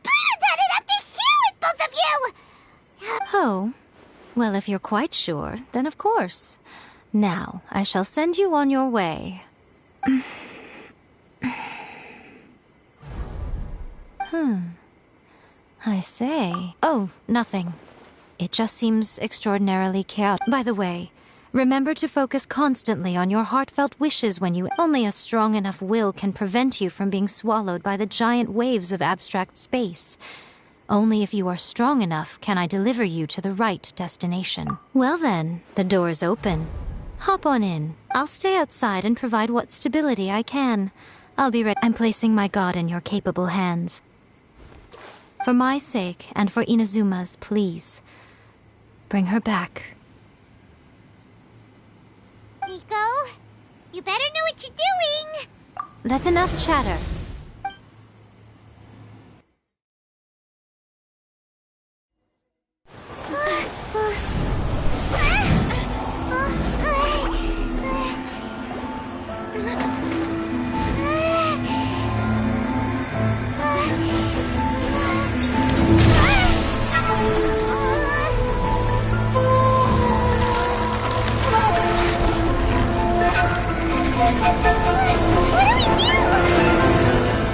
Paimon's had it up to here with both of you! Oh, well, if you're quite sure, then of course. Now, I shall send you on your way. I say. Oh, nothing. It just seems extraordinarily chaotic. By the way, remember to focus constantly on your heartfelt wishes when you... Only a strong enough will can prevent you from being swallowed by the giant waves of abstract space. Only if you are strong enough can I deliver you to the right destination. Well then, the door's open. Hop on in. I'll stay outside and provide what stability I can. I'll be ready. I'm placing my god in your capable hands. For my sake, and for Inazuma's, please. Bring her back. Miko, you better know what you're doing! That's enough chatter.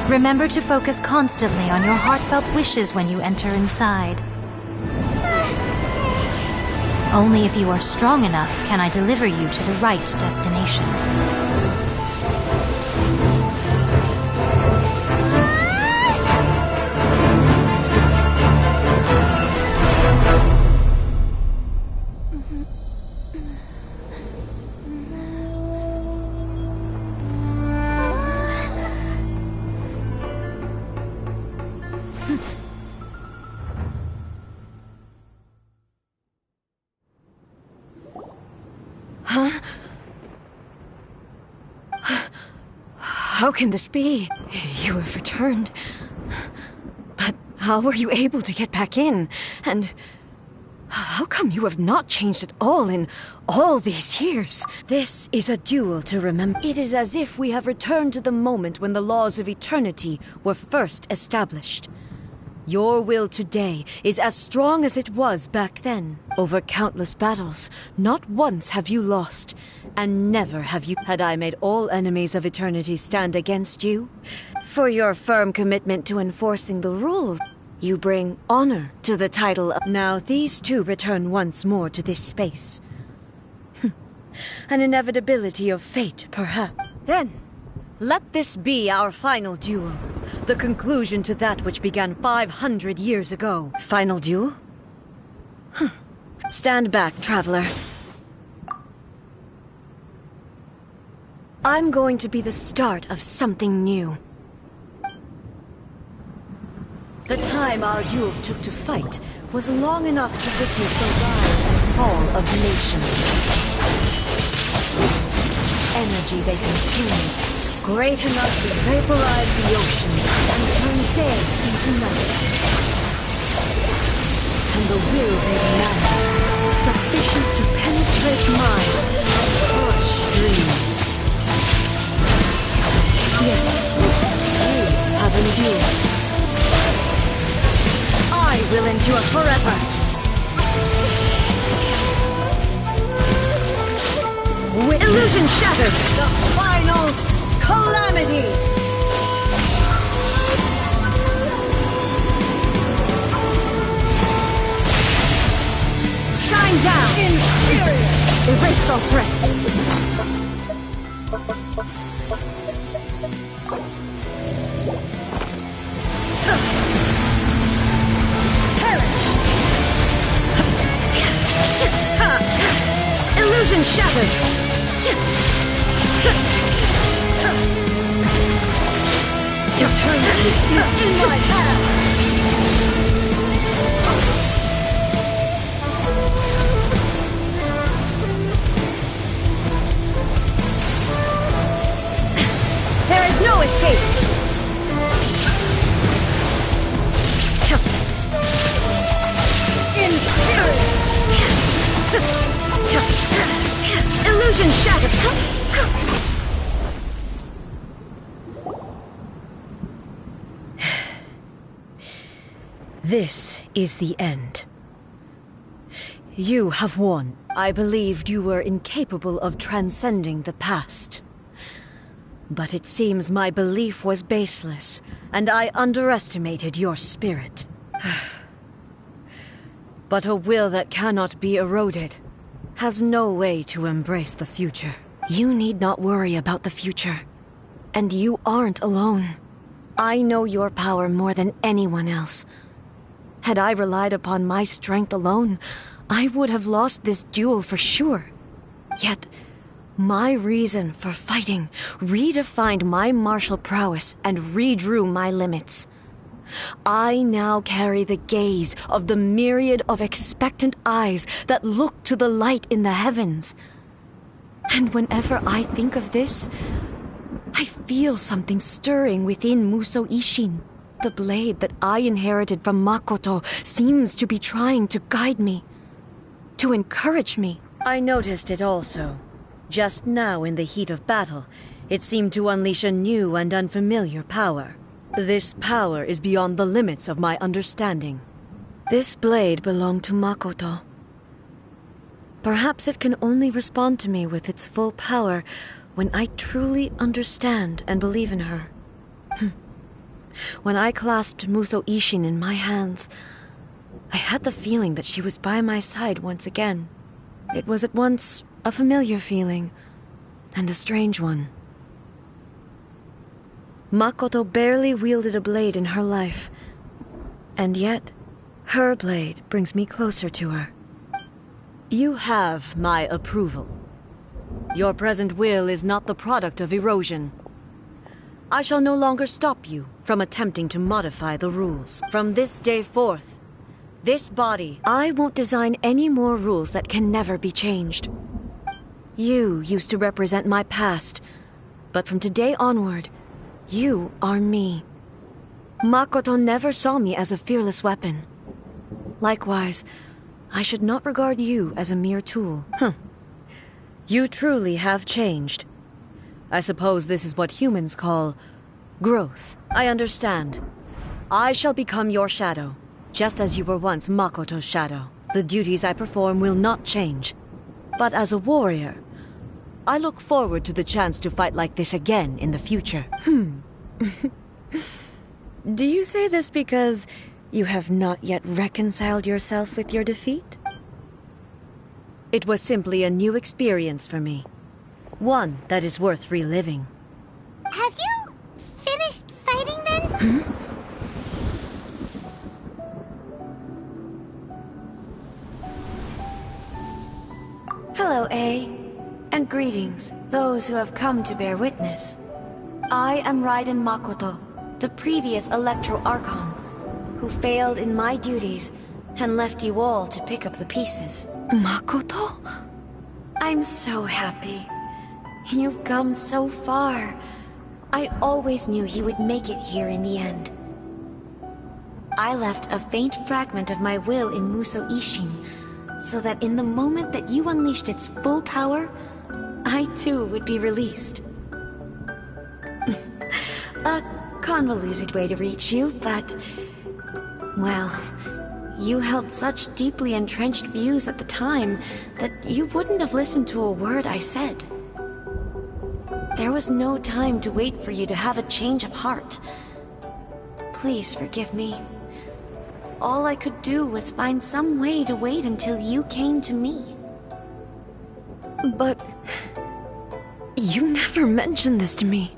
Remember to focus constantly on your heartfelt wishes when you enter inside. Only if you are strong enough can I deliver you to the right destination. How can this be? You have returned. But how were you able to get back in? And how come you have not changed at all in all these years? This is a duel to remember. It is as if we have returned to the moment when the laws of eternity were first established. Your will today is as strong as it was back then. Over countless battles, not once have you lost, and never have you... Had I made all enemies of eternity stand against you? For your firm commitment to enforcing the rules, you bring honor to the title of... Now these two return once more to this space. An inevitability of fate, perhaps. Then, let this be our final duel. The conclusion to that which began 500 years ago. Final duel? Stand back, traveler. I'm going to be the start of something new. The time our duels took to fight was long enough to witness the rise and fall of nations. Energy they consumed, great enough to vaporize the oceans and turn day into night. And the will they demanded, sufficient to penetrate minds and crush dreams. Yet, you have endured. I will endure forever! With illusion shattered! The final calamity! Shine down! Inferior! Erase all threats! Illusion shattered! Eternity is in my hand! There is no escape! Inferior! Illusion shattered! This is the end. You have won. I believed you were incapable of transcending the past. But it seems my belief was baseless, and I underestimated your spirit. But a will that cannot be eroded has no way to embrace the future. You need not worry about the future. And you aren't alone. I know your power more than anyone else. Had I relied upon my strength alone, I would have lost this duel for sure. Yet, my reason for fighting redefined my martial prowess and redrew my limits. I now carry the gaze of the myriad of expectant eyes that look to the light in the heavens. And whenever I think of this, I feel something stirring within Musou Ishin. The blade that I inherited from Makoto seems to be trying to guide me, to encourage me. I noticed it also. Just now in the heat of battle, it seemed to unleash a new and unfamiliar power. This power is beyond the limits of my understanding. This blade belonged to Makoto. Perhaps it can only respond to me with its full power when I truly understand and believe in her. When I clasped Musou Ishin in my hands, I had the feeling that she was by my side once again. It was at once a familiar feeling and a strange one. Makoto barely wielded a blade in her life, and yet her blade brings me closer to her. You have my approval. Your present will is not the product of erosion. I shall no longer stop you from attempting to modify the rules. From this day forth, this body, I won't design any more rules that can never be changed. You used to represent my past, but from today onward, you are me. Makoto never saw me as a fearless weapon. Likewise, I should not regard you as a mere tool. You truly have changed. I suppose this is what humans call growth. I understand. I shall become your shadow, just as you were once Makoto's shadow. The duties I perform will not change. But as a warrior, I look forward to the chance to fight like this again in the future. Do you say this because you have not yet reconciled yourself with your defeat? It was simply a new experience for me. One that is worth reliving. Have you finished fighting then? Hello, A. And greetings, those who have come to bear witness. I am Raiden Makoto, the previous Electro Archon, who failed in my duties and left you all to pick up the pieces. Makoto? I'm so happy. You've come so far. I always knew you would make it here in the end. I left a faint fragment of my will in Muso Ishin, so that in the moment that you unleashed its full power, I too would be released. A convoluted way to reach you, but... well, you held such deeply entrenched views at the time that you wouldn't have listened to a word I said. There was no time to wait for you to have a change of heart. Please forgive me. All I could do was find some way to wait until you came to me. But... you never mentioned this to me.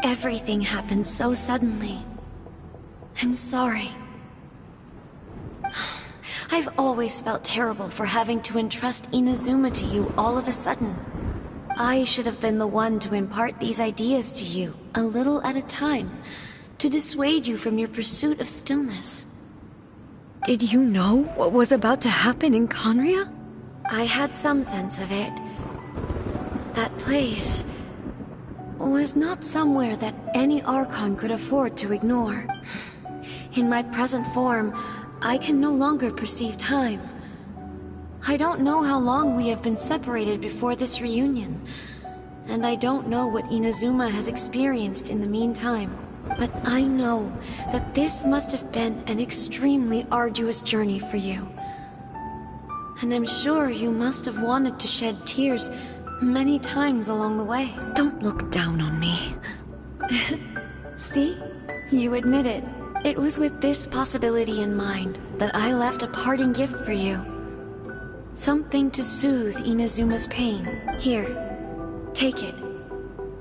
Everything happened so suddenly. I'm sorry. I've always felt terrible for having to entrust Inazuma to you all of a sudden. I should have been the one to impart these ideas to you, a little at a time, to dissuade you from your pursuit of stillness. Did you know what was about to happen in Conria? I had some sense of it. That place was not somewhere that any Archon could afford to ignore. In my present form, I can no longer perceive time. I don't know how long we have been separated before this reunion, and I don't know what Inazuma has experienced in the meantime. But I know that this must have been an extremely arduous journey for you. And I'm sure you must have wanted to shed tears many times along the way. Don't look down on me. See? You admit it. It was with this possibility in mind that I left a parting gift for you. Something to soothe Inazuma's pain. Here, take it.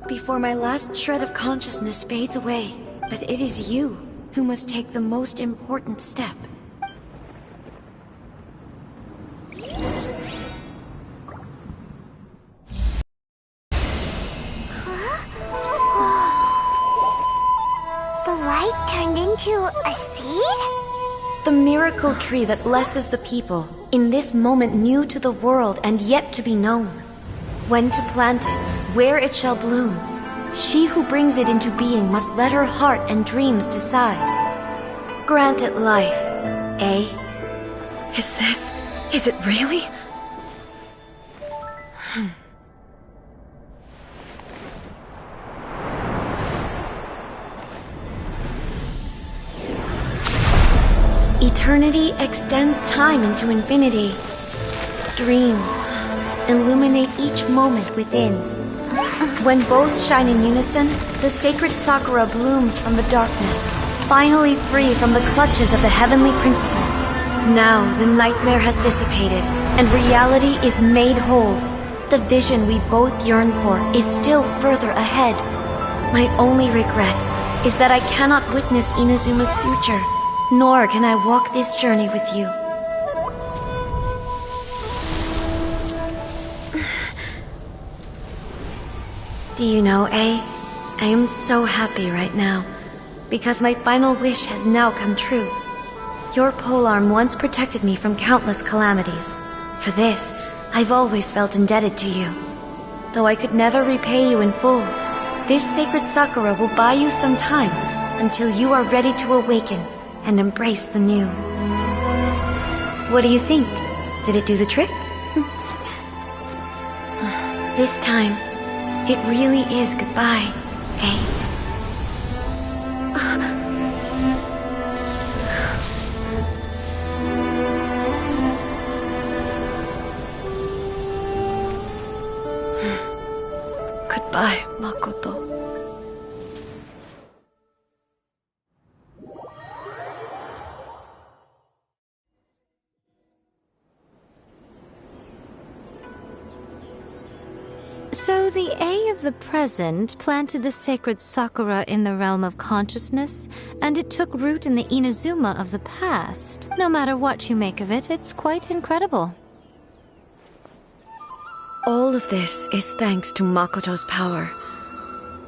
Before my last shred of consciousness fades away, but it is you who must take the most important step. The light turned into a seed? The miracle tree that blesses the people, in this moment new to the world and yet to be known. When to plant it, where it shall bloom, she who brings it into being must let her heart and dreams decide. Grant it life, eh? Is it really? Eternity extends time into infinity. Dreams illuminate each moment within. When both shine in unison, the sacred Sakura blooms from the darkness, finally free from the clutches of the heavenly principles. Now the nightmare has dissipated, and reality is made whole. The vision we both yearn for is still further ahead. My only regret is that I cannot witness Inazuma's future, nor can I walk this journey with you. Do you know, I am so happy right now, because my final wish has now come true. Your polearm once protected me from countless calamities. For this, I've always felt indebted to you. Though I could never repay you in full, this sacred Sakura will buy you some time until you are ready to awaken and embrace the new. What do you think? Did it do the trick? This time, it really is goodbye, eh? Goodbye, Makoto. So the A of the present planted the sacred Sakura in the realm of consciousness, and it took root in the Inazuma of the past. No matter what you make of it, it's quite incredible. All of this is thanks to Makoto's power.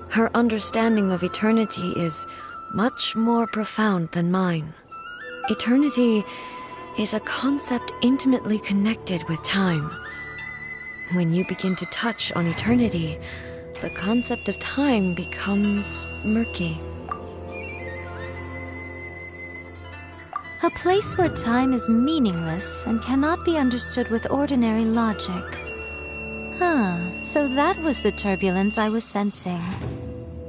Her understanding of eternity is much more profound than mine. Eternity is a concept intimately connected with time. When you begin to touch on eternity, the concept of time becomes murky. A place where time is meaningless and cannot be understood with ordinary logic. So that was the turbulence I was sensing.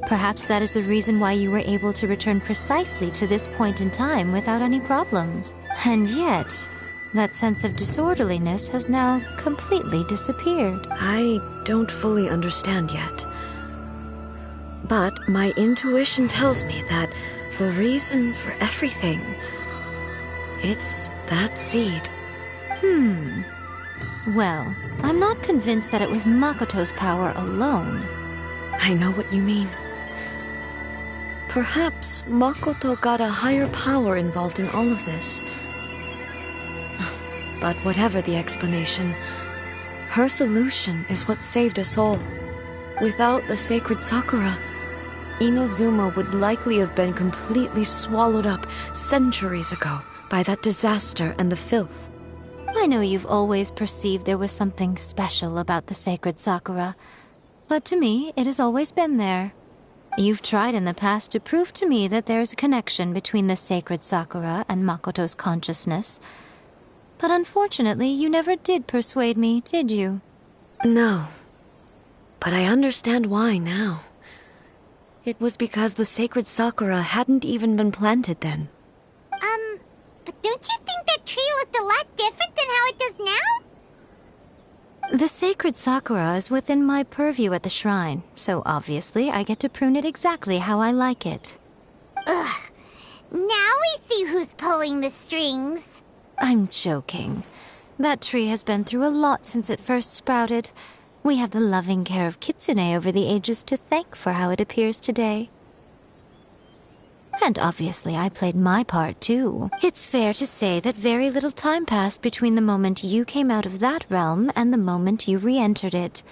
Perhaps that is the reason why you were able to return precisely to this point in time without any problems. And yet, that sense of disorderliness has now completely disappeared. I don't fully understand yet. But my intuition tells me that the reason for everything, it's that seed. Well, I'm not convinced that it was Makoto's power alone. I know what you mean. Perhaps Makoto got a higher power involved in all of this. But whatever the explanation, her solution is what saved us all. Without the sacred Sakura, Inazuma would likely have been completely swallowed up centuries ago by that disaster and the filth. I know you've always perceived there was something special about the sacred Sakura, but to me, it has always been there. You've tried in the past to prove to me that there's a connection between the sacred Sakura and Makoto's consciousness, but unfortunately, you never did persuade me, did you? No. But I understand why now. It was because the sacred Sakura hadn't even been planted then. But don't you think that tree looked a lot different than how it does now? The sacred Sakura is within my purview at the shrine, so obviously I get to prune it exactly how I like it. Ugh. Now we see who's pulling the strings. I'm joking. That tree has been through a lot since it first sprouted. We have the loving care of Kitsune over the ages to thank for how it appears today. And obviously I played my part too. It's fair to say that very little time passed between the moment you came out of that realm and the moment you re-entered it.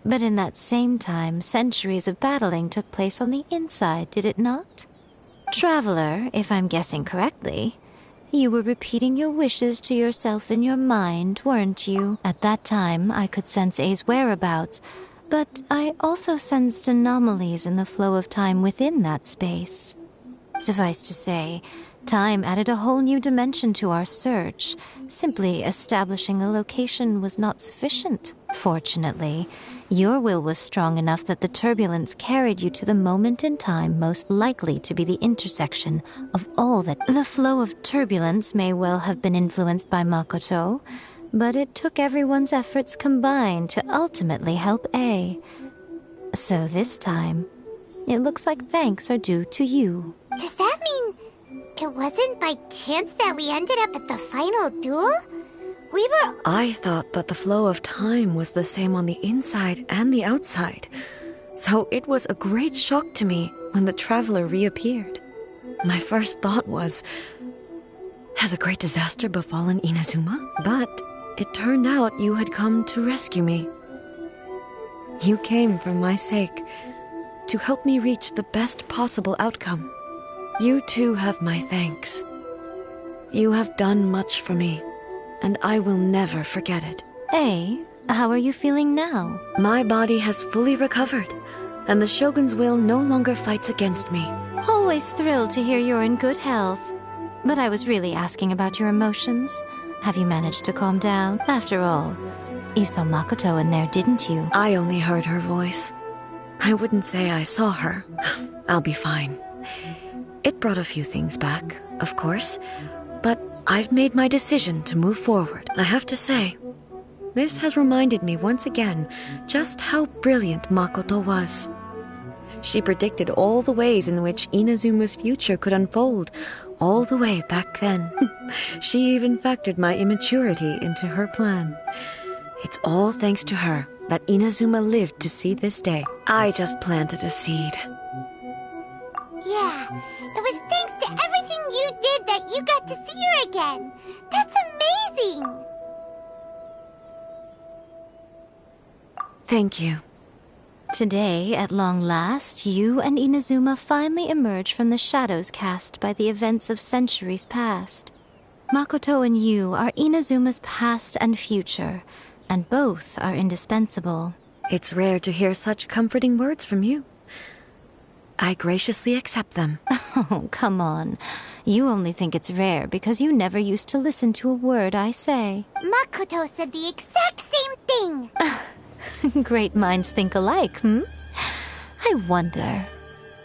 But in that same time, centuries of battling took place on the inside, did it not? Traveler, if I'm guessing correctly, you were repeating your wishes to yourself in your mind, weren't you? At that time, I could sense A's whereabouts, but I also sensed anomalies in the flow of time within that space. Suffice to say, time added a whole new dimension to our search. Simply establishing a location was not sufficient. Fortunately, your will was strong enough that the turbulence carried you to the moment in time most likely to be the intersection of all that. The flow of turbulence may well have been influenced by Makoto, but it took everyone's efforts combined to ultimately help A. So this time, it looks like thanks are due to you. Does that mean it wasn't by chance that we ended up at the final duel? I thought that the flow of time was the same on the inside and the outside. So it was a great shock to me when the traveler reappeared. My first thought was, has a great disaster befallen Inazuma? But it turned out you had come to rescue me. You came for my sake, to help me reach the best possible outcome. You too have my thanks. You have done much for me, and I will never forget it. A, how are you feeling now? My body has fully recovered, and the Shogun's will no longer fights against me. Always thrilled to hear you're in good health. But I was really asking about your emotions. Have you managed to calm down? After all, you saw Makoto in there, didn't you? I only heard her voice. I wouldn't say I saw her. I'll be fine. It brought a few things back, of course, but I've made my decision to move forward. I have to say, this has reminded me once again just how brilliant Makoto was. She predicted all the ways in which Inazuma's future could unfold, all the way back then. She even factored my immaturity into her plan. It's all thanks to her that Inazuma lived to see this day. I just planted a seed. Yeah, it was thanks to everything you did that you got to see her again. That's amazing! Thank you. Today, at long last, you and Inazuma finally emerge from the shadows cast by the events of centuries past. Makoto and you are Inazuma's past and future, and both are indispensable. It's rare to hear such comforting words from you. I graciously accept them. Oh, come on. You only think it's rare because you never used to listen to a word I say. Makoto said the exact same thing! Great minds think alike, hmm? I wonder,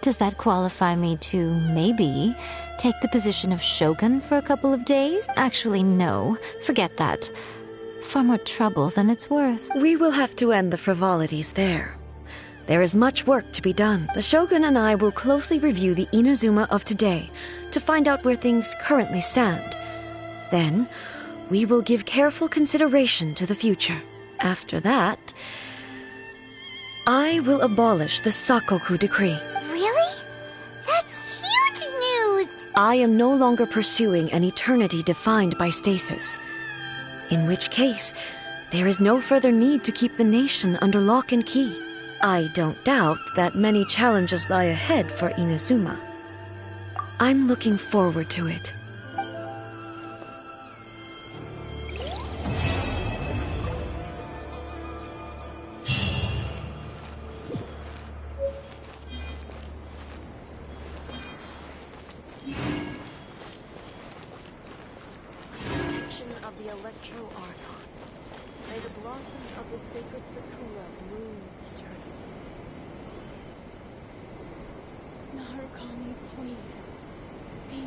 does that qualify me to, maybe, take the position of Shogun for a couple of days? Actually, no. Forget that. Far more trouble than it's worth. We will have to end the frivolities there. There is much work to be done. The Shogun and I will closely review the Inazuma of today to find out where things currently stand. Then, we will give careful consideration to the future. After that, I will abolish the Sakoku decree. Really? That's huge news! I am no longer pursuing an eternity defined by stasis. In which case, there is no further need to keep the nation under lock and key. I don't doubt that many challenges lie ahead for Inazuma. I'm looking forward to it. Protection of the Electro Archon. May the blossoms of the sacred Sakura bloom eternally. Narukami, please.